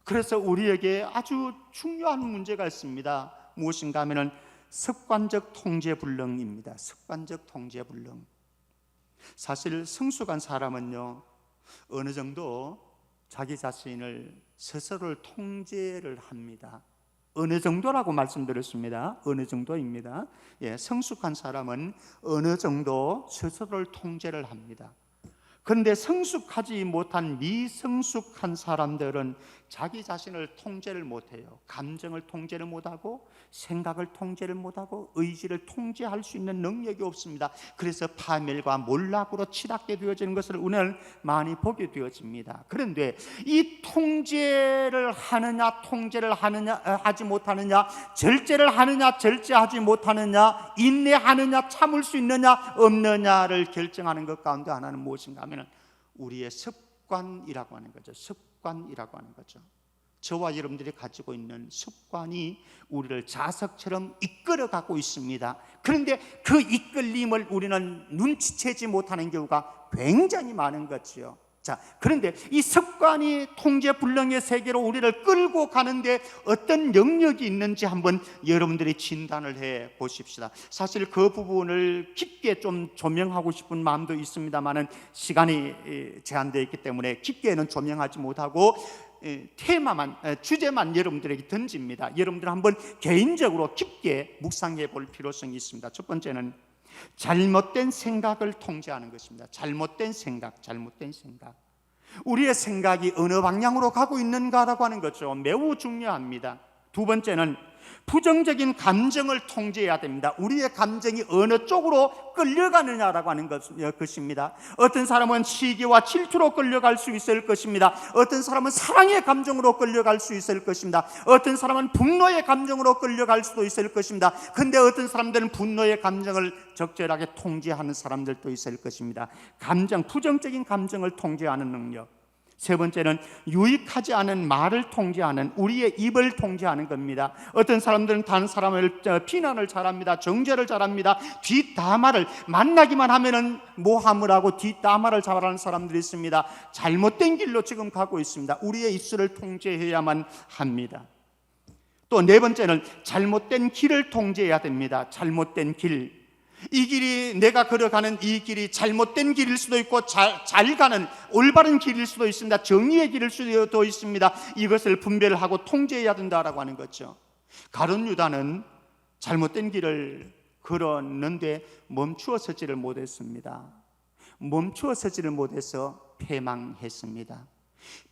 그래서 우리에게 아주 중요한 문제가 있습니다. 무엇인가 하면 습관적 통제불능입니다. 습관적 통제불능. 사실 성숙한 사람은요, 어느 정도 자기 자신을 스스로를 통제를 합니다. 어느 정도라고 말씀드렸습니다. 어느 정도입니다. 성숙한 사람은 어느 정도 스스로를 통제를 합니다. 그런데 성숙하지 못한 미성숙한 사람들은 자기 자신을 통제를 못해요. 감정을 통제를 못하고 생각을 통제를 못하고 의지를 통제할 수 있는 능력이 없습니다. 그래서 파멸과 몰락으로 치닫게 되어지는 것을 오늘 많이 보게 되어집니다. 그런데 이 통제를 하느냐 통제를 하지 못하느냐, 절제를 하느냐 절제하지 못하느냐, 인내하느냐 참을 수 있느냐 없느냐를 결정하는 것 가운데 하나는 무엇인가 하면 우리의 습관이라고 하는 거죠. 습관이라고 하는 거죠. 저와 여러분들이 가지고 있는 습관이 우리를 자석처럼 이끌어가고 있습니다. 그런데 그 이끌림을 우리는 눈치채지 못하는 경우가 굉장히 많은 거지요. 자, 그런데 이 습관이 통제불능의 세계로 우리를 끌고 가는데 어떤 영역이 있는지 한번 여러분들이 진단을 해 보십시다. 사실 그 부분을 깊게 좀 조명하고 싶은 마음도 있습니다만은 시간이 제한되어 있기 때문에 깊게는 조명하지 못하고 테마만, 주제만 여러분들에게 던집니다. 여러분들 한번 개인적으로 깊게 묵상해 볼 필요성이 있습니다. 첫 번째는 잘못된 생각을 통제하는 것입니다. 잘못된 생각. 우리의 생각이 어느 방향으로 가고 있는가라고 하는 것죠. 매우 중요합니다. 두 번째는 부정적인 감정을 통제해야 됩니다. 우리의 감정이 어느 쪽으로 끌려가느냐라고 하는 것입니다. 어떤 사람은 시기와 질투로 끌려갈 수 있을 것입니다. 어떤 사람은 사랑의 감정으로 끌려갈 수 있을 것입니다. 어떤 사람은 분노의 감정으로 끌려갈 수도 있을 것입니다. 근데 어떤 사람들은 분노의 감정을 적절하게 통제하는 사람들도 있을 것입니다. 부정적인 감정을 통제하는 능력. 세 번째는 유익하지 않은 말을 통제하는, 우리의 입을 통제하는 겁니다. 어떤 사람들은 다른 사람을 비난을 잘합니다. 정죄를 잘합니다. 뒷담화를, 만나기만 하면은 모함을 하고 뒷담화를 잘하는 사람들이 있습니다. 잘못된 길로 지금 가고 있습니다. 우리의 입술을 통제해야만 합니다. 또 네 번째는 잘못된 길을 통제해야 됩니다. 잘못된 길. 이 길이, 내가 걸어가는 이 길이 잘못된 길일 수도 있고 잘 가는 올바른 길일 수도 있습니다. 정의의 길일 수도 있습니다. 이것을 분별을 하고 통제해야 된다라고 하는 거죠. 가룟 유다는 잘못된 길을 걸었는데 멈추어 서지를 못했습니다. 멈추어 서지를 못해서 패망했습니다.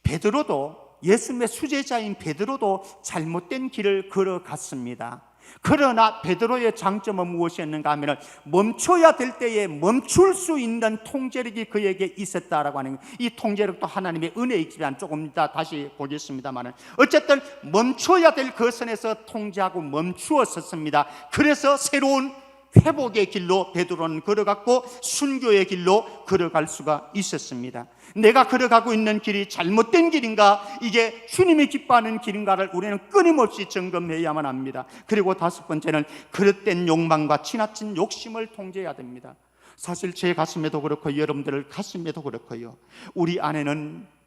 베드로도, 예수님의 수제자인 베드로도 잘못된 길을 걸어갔습니다. 그러나 베드로의 장점은 무엇이었는가 하면 멈춰야 될 때에 멈출 수 있는 통제력이 그에게 있었다라고 하는 거예요. 이 통제력도 하나님의 은혜이지만 조금 이따 다시 보겠습니다만 어쨌든 멈춰야 될 그 선에서 통제하고 멈추었었습니다. 그래서 새로운 회복의 길로 베드로는 걸어갔고 순교의 길로 걸어갈 수가 있었습니다. 내가 걸어가고 있는 길이 잘못된 길인가, 이게 주님이 기뻐하는 길인가를 우리는 끊임없이 점검해야만 합니다. 그리고 다섯 번째는 그릇된 욕망과 지나친 욕심을 통제해야 됩니다. 사실 제 가슴에도 그렇고 여러분들 가슴에도 그렇고요, 우리 안에는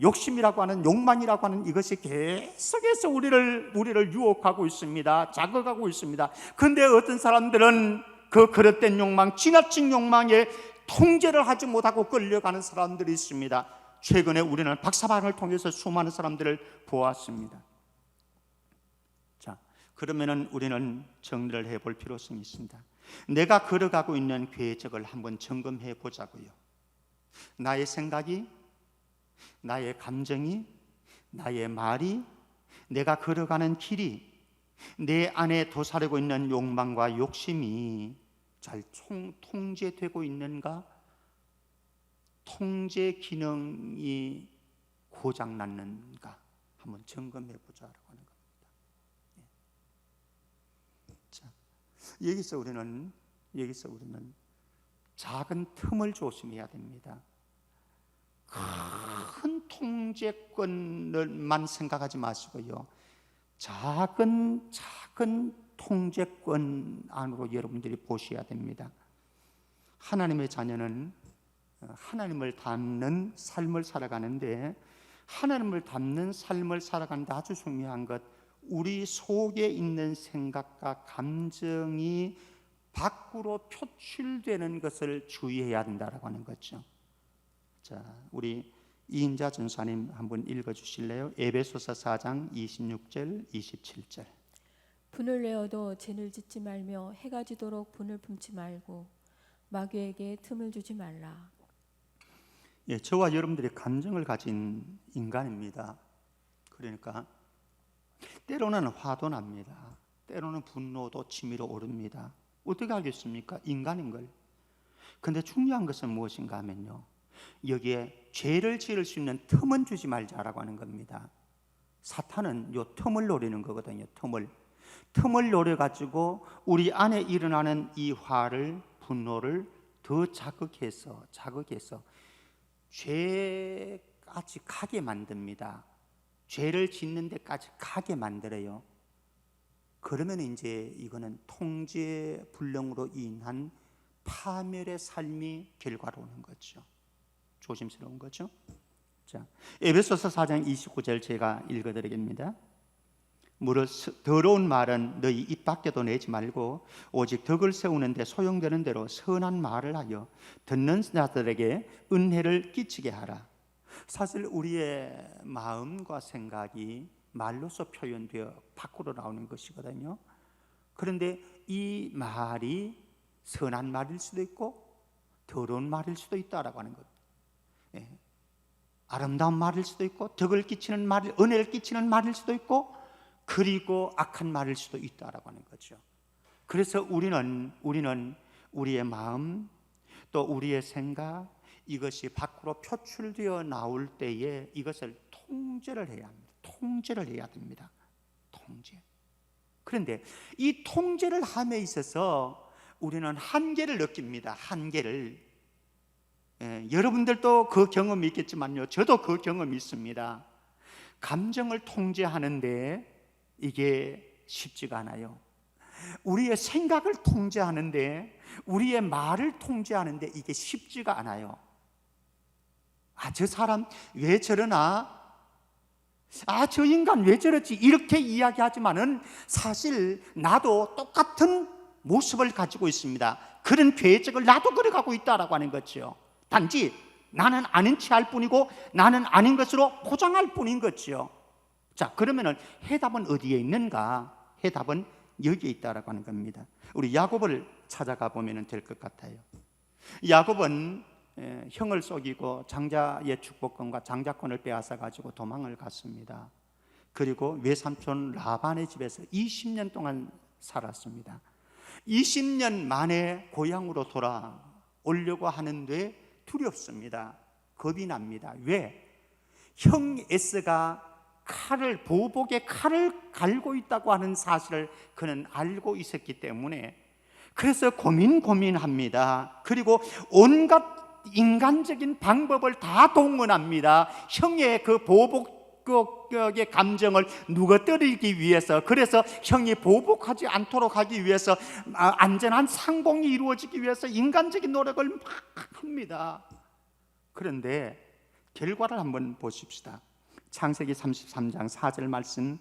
욕심이라고 하는, 욕망이라고 하는 이것이 계속해서 우리를 유혹하고 있습니다. 자극하고 있습니다. 그런데 어떤 사람들은 그 그릇된 욕망, 지나친 욕망에 통제를 하지 못하고 끌려가는 사람들이 있습니다. 최근에 우리는 박사방을 통해서 수많은 사람들을 보았습니다. 자, 그러면은 우리는 정리를 해볼 필요성이 있습니다. 내가 걸어가고 있는 궤적을 한번 점검해 보자고요. 나의 생각이, 나의 감정이, 나의 말이, 내가 걸어가는 길이, 내 안에 도사리고 있는 욕망과 욕심이 잘 통제되고 있는가? 통제 기능이 고장났는가? 한번 점검해 보자라고 하는 겁니다. 자, 여기서 우리는 작은 틈을 조심해야 됩니다. 큰 통제권을만 생각하지 마시고요, 작은 통제권 안으로 여러분들이 보셔야 됩니다. 하나님의 자녀는 하나님을 닮는 삶을 살아가는데, 하나님을 닮는 삶을 살아가는데 아주 중요한 것, 우리 속에 있는 생각과 감정이 밖으로 표출되는 것을 주의해야 된다라고 하는 거죠. 자, 우리 이인자 전사님 한번 읽어주실래요? 에베소서 4장 26절 27절. 분을 내어도 죄를 짓지 말며 해가 지도록 분을 품지 말고 마귀에게 틈을 주지 말라. 예, 저와 여러분들이 감정을 가진 인간입니다. 그러니까 때로는 화도 납니다. 때로는 분노도 치밀어 오릅니다. 어떻게 하겠습니까? 인간인 걸. 근데 중요한 것은 무엇인가 하면요, 여기에 죄를 지을 수 있는 틈은 주지 말자라고 하는 겁니다. 사탄은 요 틈을 노리는 거거든요. 틈을 노려가지고 우리 안에 일어나는 이 화를, 분노를 더 자극해서 죄까지 가게 만듭니다. 죄를 짓는 데까지 가게 만들어요. 그러면 이제 이거는 통제 불능으로 인한 파멸의 삶이 결과로 오는 거죠. 조심스러운 거죠. 자, 에베소서 4장 29절 제가 읽어드리겠습니다. 무릇 더러운 말은 너희 입 밖에도 내지 말고 오직 덕을 세우는데 소용되는 대로 선한 말을 하여 듣는 자들에게 은혜를 끼치게 하라. 사실 우리의 마음과 생각이 말로서 표현되어 밖으로 나오는 것이거든요. 그런데 이 말이 선한 말일 수도 있고 더러운 말일 수도 있다라고 하는 것. 예. 아름다운 말일 수도 있고 덕을 끼치는 말, 은혜를 끼치는 말일 수도 있고 그리고 악한 말일 수도 있다라고 하는 거죠. 그래서 우리는 우리의 마음 또 우리의 생각 이것이 밖으로 표출되어 나올 때에 이것을 통제를 해야 합니다. 통제를 해야 됩니다. 통제. 그런데 이 통제를 함에 있어서 우리는 한계를 느낍니다. 한계를. 여러분들도 그 경험이 있겠지만요, 저도 그 경험이 있습니다. 감정을 통제하는데 이게 쉽지가 않아요. 우리의 생각을 통제하는데, 우리의 말을 통제하는데 이게 쉽지가 않아요. 저 사람 왜 저러나? 저 인간 왜 저러지? 이렇게 이야기하지만은 사실 나도 똑같은 모습을 가지고 있습니다. 그런 궤적을 나도 그려가고 있다라고 하는 거죠. 단지 나는 아닌 체 할 뿐이고 나는 아닌 것으로 포장할 뿐인 거죠. 자, 그러면은 해답은 어디에 있는가? 해답은 여기에 있다라고 하는 겁니다. 우리 야곱을 찾아가 보면 될 것 같아요. 야곱은 형을 속이고 장자의 축복권과 장자권을 빼앗아 가지고 도망을 갔습니다. 그리고 외삼촌 라반의 집에서 20년 동안 살았습니다. 20년 만에 고향으로 돌아오려고 하는데 두렵습니다. 겁이 납니다. 왜? 형 에스가 보복의 칼을 갈고 있다고 하는 사실을 그는 알고 있었기 때문에, 그래서 고민합니다. 그리고 온갖 인간적인 방법을 다 동원합니다. 형의 그 보복의 감정을 누그러뜨리기 위해서, 그래서 형이 보복하지 않도록 하기 위해서, 안전한 상봉이 이루어지기 위해서 인간적인 노력을 막 합니다. 그런데 결과를 한번 보십시다. 창세기 33장 4절 말씀,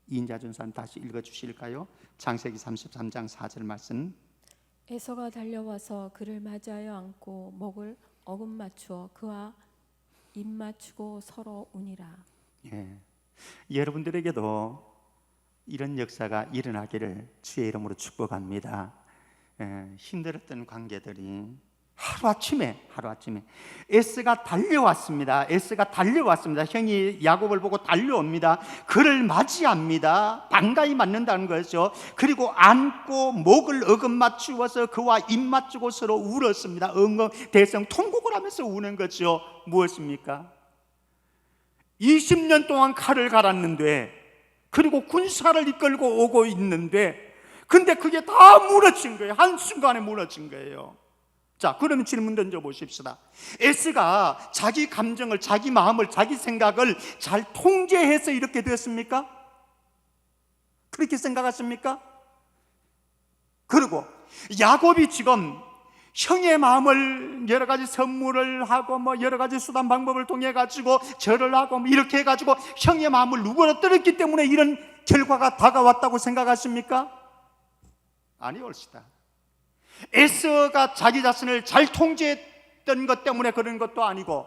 이인자 전사님 다시 읽어주실까요? 창세기 33장 4절 말씀. 에서가 달려와서 그를 맞이하여 안고 목을 어금맞추어 그와 입 맞추고 서로 우니라. 여러분들에게도 이런 역사가 일어나기를 주의 이름으로 축복합니다. 힘들었던 관계들이 하루아침에 에스가 달려왔습니다. 형이 야곱을 보고 달려옵니다. 그를 맞이합니다. 반가이 맞는다는 거죠. 그리고 안고 목을 어금맞추어서 그와 입 맞추고 서로 울었습니다. 대성 통곡을 하면서 우는 거죠. 무엇입니까? 20년 동안 칼을 갈았는데, 그리고 군사를 이끌고 오고 있는데, 근데 그게 다 무너진 거예요. 한순간에 무너진 거예요. 자, 그러면 질문 던져보십시다. 에스가 자기 감정을, 자기 마음을, 자기 생각을 잘 통제해서 이렇게 됐습니까? 그렇게 생각하십니까? 그리고 야곱이 지금 형의 마음을 여러 가지 선물을 하고 여러 가지 수단 방법을 통해 가지고 절을 하고 이렇게 해 가지고 형의 마음을 누그러뜨렸기 때문에 이런 결과가 다가왔다고 생각하십니까? 아니올시다. 에서가 자기 자신을 잘 통제했던 것 때문에 그런 것도 아니고,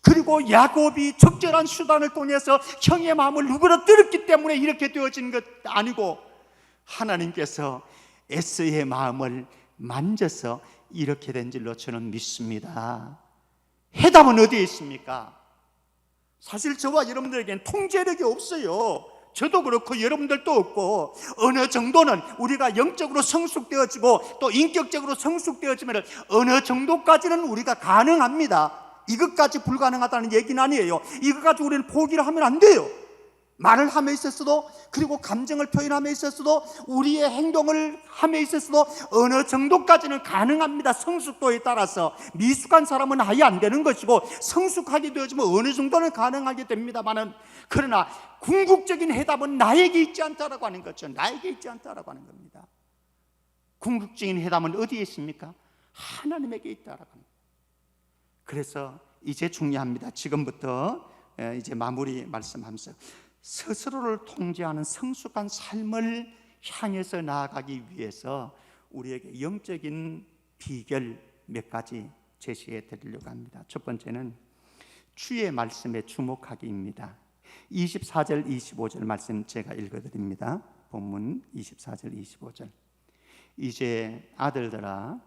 그리고 야곱이 적절한 수단을 통해서 형의 마음을 누그러뜨렸기 때문에 이렇게 되어진 것 아니고, 하나님께서 에서의 마음을 만져서 이렇게 된 줄로 저는 믿습니다. 해답은 어디에 있습니까? 사실 저와 여러분들에게는 통제력이 없어요. 저도 그렇고 여러분들도 없고, 어느 정도는 우리가 영적으로 성숙되어지고 또 인격적으로 성숙되어지면 어느 정도까지는 우리가 가능합니다. 이것까지 불가능하다는 얘기는 아니에요. 이것까지 우리는 포기를 하면 안 돼요. 말을 함에 있어서도, 그리고 감정을 표현함에 있어서도, 우리의 행동을 함에 있어서도 어느 정도까지는 가능합니다. 성숙도에 따라서. 미숙한 사람은 아예 안 되는 것이고, 성숙하게 되어지면 어느 정도는 가능하게 됩니다만은, 그러나 궁극적인 해답은 나에게 있지 않다라고 하는 거죠. 나에게 있지 않다라고 하는 겁니다. 궁극적인 해답은 어디에 있습니까? 하나님에게 있다라고 합니다. 그래서 이제 중요합니다. 지금부터 이제 마무리 말씀하면서 스스로를 통제하는 성숙한 삶을 향해서 나아가기 위해서 우리에게 영적인 비결 몇 가지 제시해 드리려고 합니다. 첫 번째는 주의 말씀에 주목하기입니다. 24절 25절 말씀 제가 읽어드립니다. 본문 24절 25절. 이제 아들들아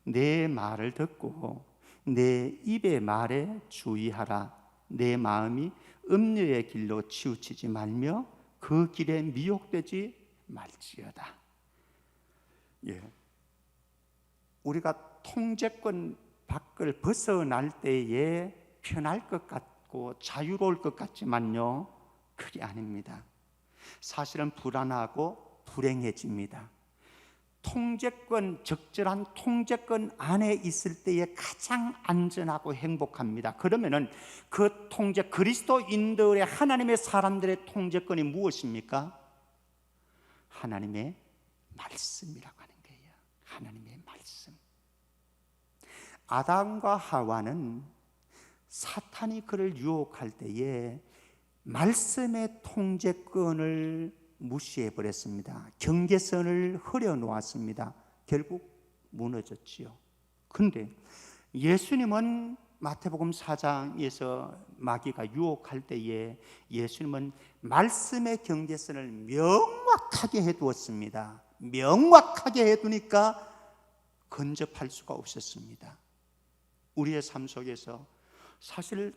내 말을 듣고 내 입의 말에 주의하라. 내 마음이 음녀의 길로 치우치지 말며 그 길에 미혹되지 말지어다. 우리가 통제권 밖을 벗어날 때에 편할 것 같고 자유로울 것 같지만요, 그게 아닙니다. 사실은 불안하고 불행해집니다. 적절한 통제권 안에 있을 때에 가장 안전하고 행복합니다. 그러면은 그 그리스도인들의 하나님의 사람들의 통제권이 무엇입니까? 하나님의 말씀이라고 하는 거예요. 하나님의 말씀. 아담과 하와는 사탄이 그를 유혹할 때에 말씀의 통제권을 무시해버렸습니다. 경계선을 흐려놓았습니다. 결국 무너졌지요. 그런데 예수님은 마태복음 4장에서 마귀가 유혹할 때에 예수님은 말씀의 경계선을 명확하게 해두었습니다. 명확하게 해두니까 근접할 수가 없었습니다. 우리의 삶 속에서 사실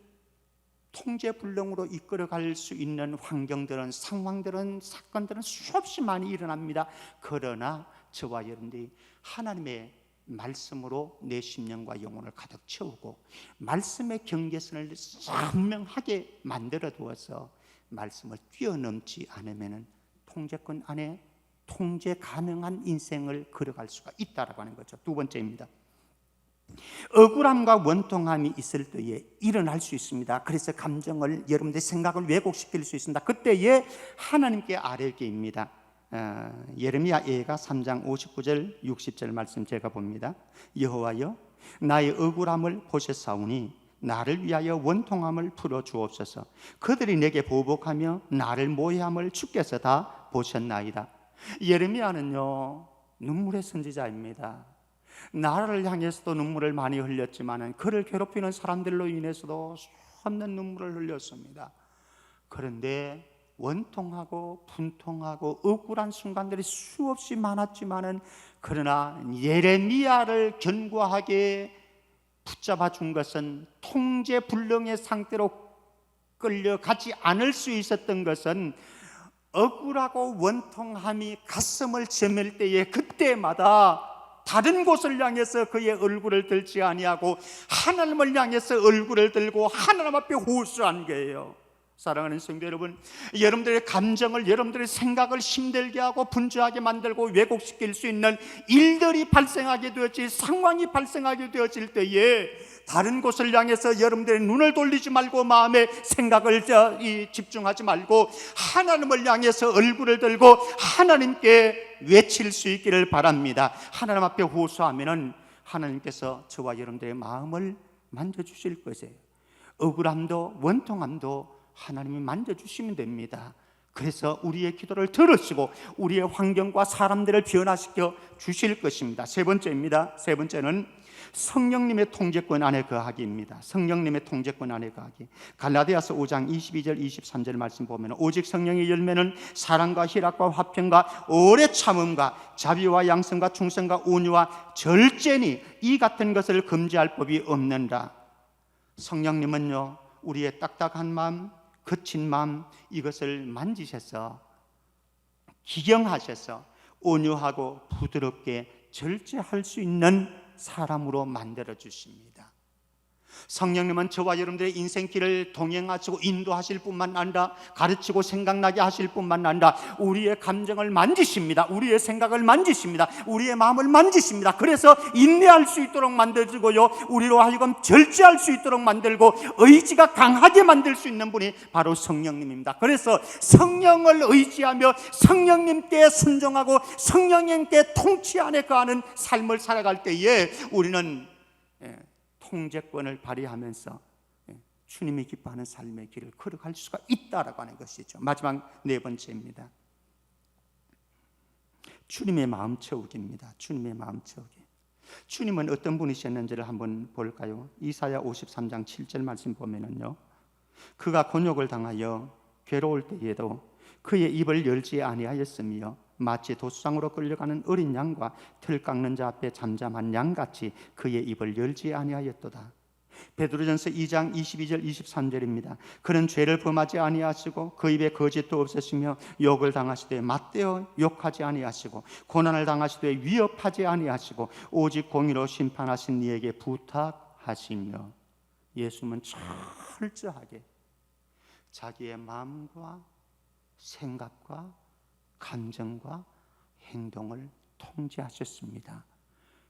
통제불능으로 이끌어갈 수 있는 환경들은, 상황들은, 사건들은 수없이 많이 일어납니다. 그러나 저와 여러분들이 하나님의 말씀으로 내 심령과 영혼을 가득 채우고 말씀의 경계선을 선명하게 만들어 두어서 말씀을 뛰어넘지 않으면 통제권 안에 통제 가능한 인생을 걸어갈 수가 있다라고 하는 거죠. 두 번째입니다. 억울함과 원통함이 있을 때에 일어날 수 있습니다. 그래서 감정을, 여러분들의 생각을 왜곡시킬 수 있습니다. 그때에 하나님께 아뢰기입니다. 예레미야 예가 3장 59절 60절 말씀 제가 봅니다. 여호와여 나의 억울함을 보셨사오니 나를 위하여 원통함을 풀어주옵소서. 그들이 내게 보복하며 나를 모해함을 주께서 다 보셨나이다. 예레미야는요 눈물의 선지자입니다. 나라를 향해서도 눈물을 많이 흘렸지만 그를 괴롭히는 사람들로 인해서도 수없는 눈물을 흘렸습니다. 그런데 원통하고 분통하고 억울한 순간들이 수없이 많았지만은 그러나 예레미야를 견고하게 붙잡아 준 것은 통제불능의 상태로 끌려가지 않을 수 있었던 것은 억울하고 원통함이 가슴을 저밀 때에 그때마다 다른 곳을 향해서 그의 얼굴을 들지 아니하고 하나님을 향해서 얼굴을 들고 하나님 앞에 호소한 거예요. 사랑하는 성도 여러분, 여러분들의 감정을, 여러분들의 생각을 힘들게 하고 분주하게 만들고 왜곡시킬 수 있는 일들이 발생하게 되어질, 상황이 발생하게 되어질 때에 다른 곳을 향해서 여러분들의 눈을 돌리지 말고 마음의 생각을 집중하지 말고 하나님을 향해서 얼굴을 들고 하나님께 외칠 수 있기를 바랍니다. 하나님 앞에 호소하면은 하나님께서 저와 여러분들의 마음을 만져주실 것이에요. 억울함도 원통함도 하나님이 만져주시면 됩니다. 그래서 우리의 기도를 들으시고 우리의 환경과 사람들을 변화시켜 주실 것입니다. 세 번째입니다. 세 번째는 성령님의 통제권 안에 거하기입니다. 성령님의 통제권 안에 거하기. 갈라디아서 5장 22절 23절 말씀 보면 오직 성령의 열매는 사랑과 희락과 화평과 오래 참음과 자비와 양성과 충성과 온유와 절제니 이 같은 것을 금지할 법이 없는다. 성령님은요 우리의 딱딱한 마음, 거친 마음 이것을 만지셔서 기경하셔서 온유하고 부드럽게 절제할 수 있는 사람으로 만들어 주십니다. 성령님은 저와 여러분들의 인생길을 동행하시고 인도하실 뿐만 아니라 가르치고 생각나게 하실 뿐만 아니라 우리의 감정을 만지십니다. 우리의 생각을 만지십니다. 우리의 마음을 만지십니다. 그래서 인내할 수 있도록 만들고요, 우리로 하여금 절제할 수 있도록 만들고 의지가 강하게 만들 수 있는 분이 바로 성령님입니다. 그래서 성령을 의지하며 성령님께 순종하고 성령님께 통치 안에 거하는 삶을 살아갈 때에 우리는 통제권을 발휘하면서 주님이 기뻐하는 삶의 길을 걸어갈 수가 있다라고 하는 것이죠. 마지막 네 번째입니다. 주님의 마음 채우기입니다. 주님의 마음 채우기. 주님은 어떤 분이셨는지를 한번 볼까요? 이사야 53장 7절 말씀 보면은요, 그가 곤욕을 당하여 괴로울 때에도 그의 입을 열지 아니하였으며 마치 도수장으로 끌려가는 어린 양과 틀 깎는 자 앞에 잠잠한 양같이 그의 입을 열지 아니하였도다. 베드로전서 2장 22절 23절입니다. 그는 죄를 범하지 아니하시고 그 입에 거짓도 없으시며 욕을 당하시되 맞대어 욕하지 아니하시고 고난을 당하시되 위협하지 아니하시고 오직 공의로 심판하신 이에게 부탁하시며. 예수님은 철저하게 자기의 마음과 생각과 감정과 행동을 통제하셨습니다.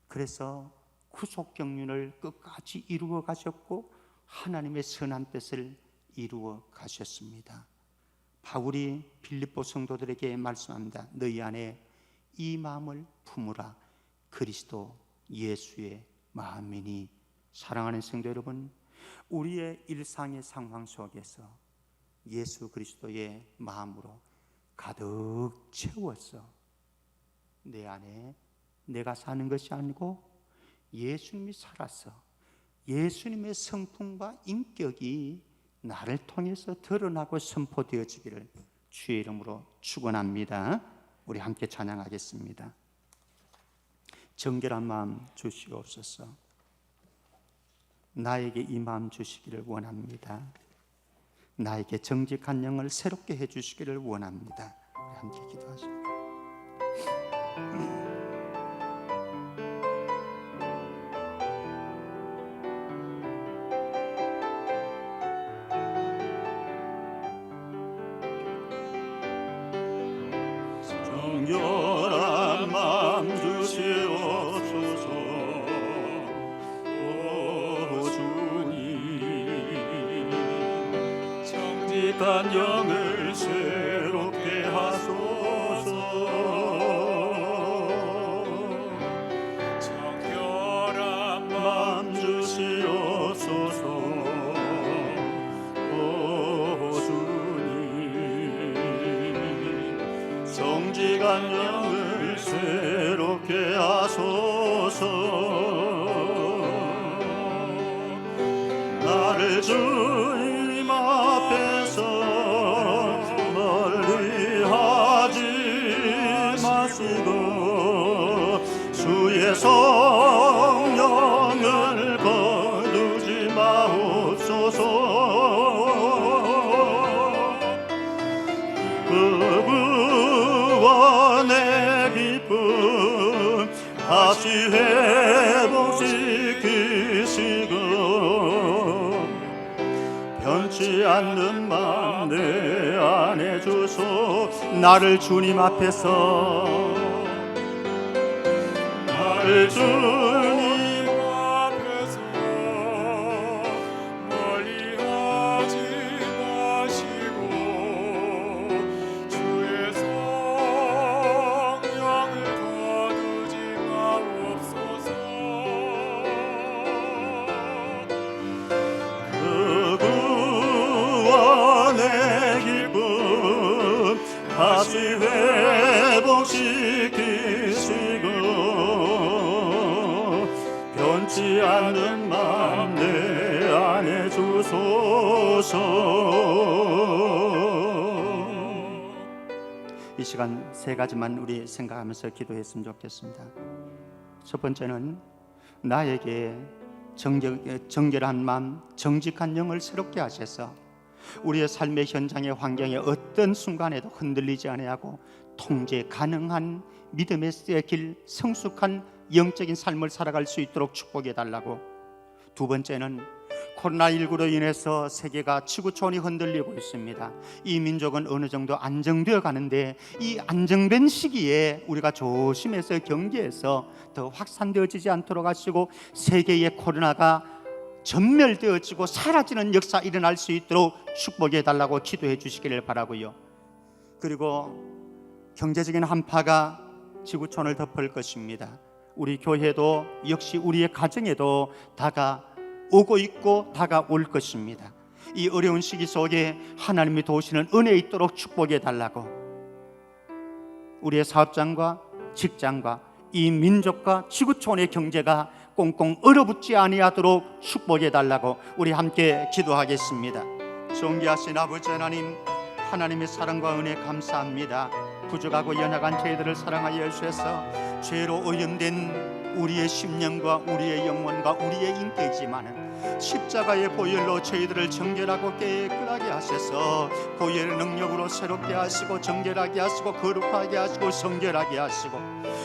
그래서 구속 경륜을 끝까지 이루어 가셨고 하나님의 선한 뜻을 이루어 가셨습니다. 바울이 빌립보 성도들에게 말씀합니다. 너희 안에 이 마음을 품으라. 그리스도 예수의 마음이니. 사랑하는 성도 여러분, 우리의 일상의 상황 속에서 예수 그리스도의 마음으로 가득 채워서 내 안에 내가 사는 것이 아니고 예수님이 살아서 예수님의 성품과 인격이 나를 통해서 드러나고 선포되어지기를 주의 이름으로 축원합니다. 우리 함께 찬양하겠습니다. 정결한 마음 주시옵소서. 나에게 이 마음 주시기를 원합니다. 나에게 정직한 영을 새롭게 해주시기를 원합니다. 우리 함께 기도하십니다. 정결한 마음 주시옵소서. 오 주님, 정직한 영을 새롭게 하소서. 정결한 마음 주시옵소서. 오 주님, 정직한 영을 새롭게 하소서. 나를 주님 앞에서 멀리 하지 마시고 주의 성령을 거두지 마옵소서. 구원의 기쁨 다시 회복시키시고 변치 않는 마음 내 안에 주소. 나를 주님 앞에서 나를 주님 앞에서 멀리 하지 마시고 주의 성령을 거두지 마옵소서. 그 구원의 기쁨 다시 회복시키시고 변치 않는 마음 내 안에 주소서. 이 시간 세 가지만 우리 생각하면서 기도했으면 좋겠습니다. 첫 번째는 나에게 정결한 마음, 정직한 영을 새롭게 하셔서 우리의 삶의 현장의 환경에 어떤 순간에도 흔들리지 아니하고 통제 가능한 믿음의 길, 성숙한 영적인 삶을 살아갈 수 있도록 축복해 달라고. 두 번째는 코로나19로 인해서 세계가 지구촌이 흔들리고 있습니다. 이 민족은 어느 정도 안정되어 가는데 이 안정된 시기에 우리가 조심해서 경계해서 더 확산되어지지 않도록 하시고 세계의 코로나가 전멸되어지고 사라지는 역사 일어날 수 있도록 축복해 달라고 기도해 주시기를 바라고요. 그리고 경제적인 한파가 지구촌을 덮을 것입니다. 우리 교회도 역시 우리의 가정에도 다가오고 있고 다가올 것입니다. 이 어려운 시기 속에 하나님이 도우시는 은혜 있도록 축복해 달라고, 우리의 사업장과 직장과 이 민족과 지구촌의 경제가 꽁꽁 얼어붙지 아니하도록 축복해 달라고 우리 함께 기도하겠습니다. 존귀하신 아버지 하나님, 하나님의 사랑과 은혜 감사합니다. 부족하고 연약한 저희들을 사랑하여 주셔서 죄로 오염된 우리의 심령과 우리의 영혼과 우리의 인격이지만은 십자가의 보혈로 저희들을 정결하고 깨끗하게 하셔서 보혈의 능력으로 새롭게 하시고 정결하게 하시고 거룩하게 하시고 성결하게 하시고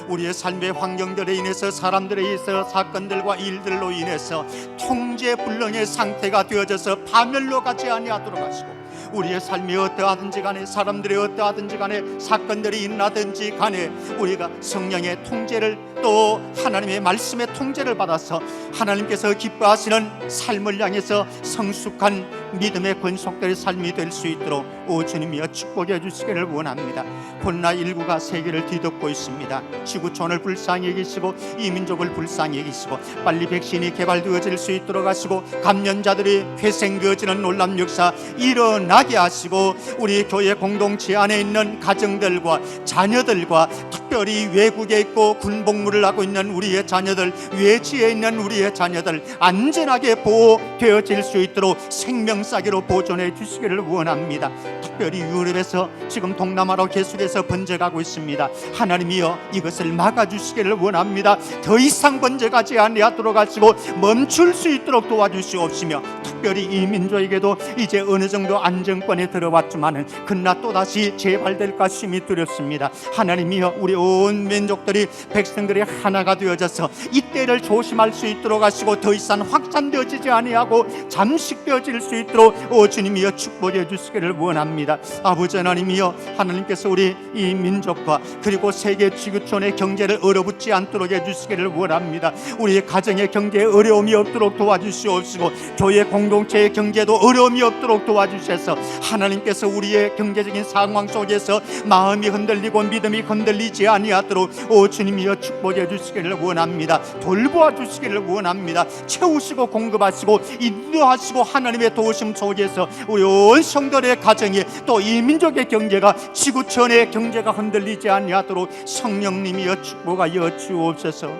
우리의 삶의 환경들에 인해서 사람들에 의해서 사건들과 일들로 인해서 통제불능의 상태가 되어져서 파멸로 가지 아니하도록 하시고 우리의 삶이 어떠하든지 간에 사람들이 어떠하든지 간에 사건들이 일어나든지 간에 우리가 성령의 통제를 또 하나님의 말씀의 통제를 받아서 하나님께서 기뻐하시는 삶을 향해서 성숙한 믿음의 권속들의 삶이 될 수 있도록 오 주님이여 축복해 주시기를 원합니다. 코로나19가 세계를 뒤덮고 있습니다. 지구촌을 불쌍히 여기시고 이 민족을 불쌍히 여기시고 빨리 백신이 개발되어질 수 있도록 하시고 감염자들이 회생되어지는 놀라운 역사 일어나게 하시고 우리 교회 공동체 안에 있는 가정들과 자녀들과 특별히 외국에 있고 군복무를 하고 있는 우리의 자녀들, 외지에 있는 우리의 자녀들 안전하게 보호되어질 수 있도록 생명싸기로 보존해 주시기를 원합니다. 특별히 유럽에서 지금 동남아로 계속해서 번져가고 있습니다. 하나님이여 이것을 막아주시기를 원합니다. 더 이상 번져가지 아니하도록 하시고 멈출 수 있도록 도와주시옵시며 특별히 이 민족에게도 이제 어느 정도 안정권에 들어왔지만은 그러나 또다시 재발될까 심히 두렵습니다. 하나님이여 우리 온 민족들이 백성들이 하나가 되어져서 이때를 조심할 수 있도록 하시고 더 이상 확산되어지지 아니하고 잠식되어질 수 있도록 오 주님이여 축복해 주시기를 원합니다. 아버지 하나님이여 하나님께서 우리 이 민족과 그리고 세계 지구촌의 경제를 얼어붙지 않도록 해주시기를 원합니다. 우리의 가정의 경제에 어려움이 없도록 도와주시옵시고 교회 공동체의 경제도 어려움이 없도록 도와주셔서 하나님께서 우리의 경제적인 상황 속에서 마음이 흔들리고 믿음이 흔들리지 아니하도록 오 주님이여 축복해 주시기를 원합니다. 돌보아 주시기를 원합니다. 채우시고 공급하시고 인도하시고 하나님의 도우심 속에서 우리 온 성도의 가정에 또 이 민족의 경제가 지구촌의 경제가 흔들리지 아니하도록 성령님이여 축복하여 주옵소서.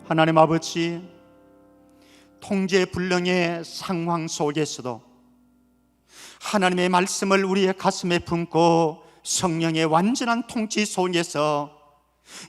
하나님 아버지, 통제불능의 상황 속에서도 하나님의 말씀을 우리의 가슴에 품고 성령의 완전한 통치 속에서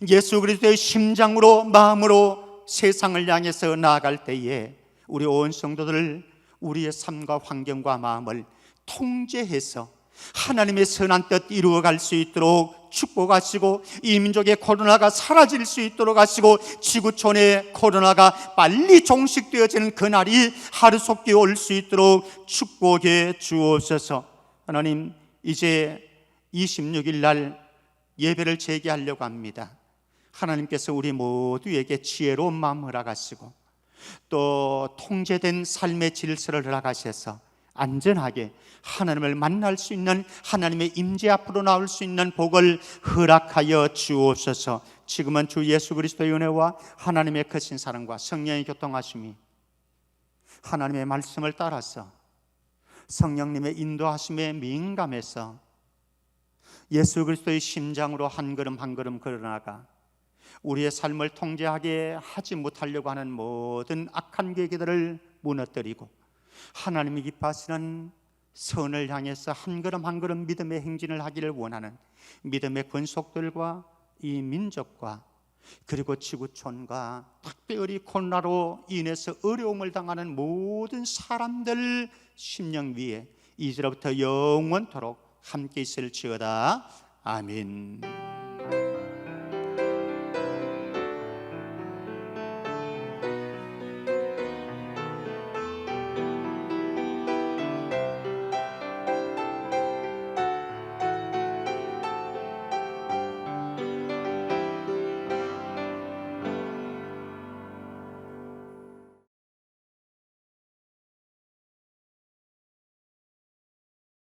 예수 그리스도의 심장으로 마음으로 세상을 향해서 나아갈 때에 우리 온 성도들 우리의 삶과 환경과 마음을 통제해서 하나님의 선한 뜻 이루어갈 수 있도록 축복하시고 이 민족의 코로나가 사라질 수 있도록 하시고 지구촌의 코로나가 빨리 종식되어지는 그날이 하루속히 올 수 있도록 축복해 주옵소서. 하나님, 이제 26일 날 예배를 재개하려고 합니다. 하나님께서 우리 모두에게 지혜로운 마음 허락하시고 또 통제된 삶의 질서를 허락하셔서 안전하게 하나님을 만날 수 있는 하나님의 임재 앞으로 나올 수 있는 복을 허락하여 주옵소서. 지금은 주 예수 그리스도의 은혜와 하나님의 크신 사랑과 성령의 교통하심이 하나님의 말씀을 따라서 성령님의 인도하심에 민감해서 예수 그리스도의 심장으로 한 걸음 한 걸음 걸어나가 우리의 삶을 통제하게 하지 못하려고 하는 모든 악한 계획들을 무너뜨리고 하나님이 기뻐하시는 선을 향해서 한 걸음 한 걸음 믿음의 행진을 하기를 원하는 믿음의 권속들과 이 민족과 그리고 지구촌과 특별히 코로나로 인해서 어려움을 당하는 모든 사람들 심령 위에 이제로부터 영원토록 함께 있을지어다. 아멘.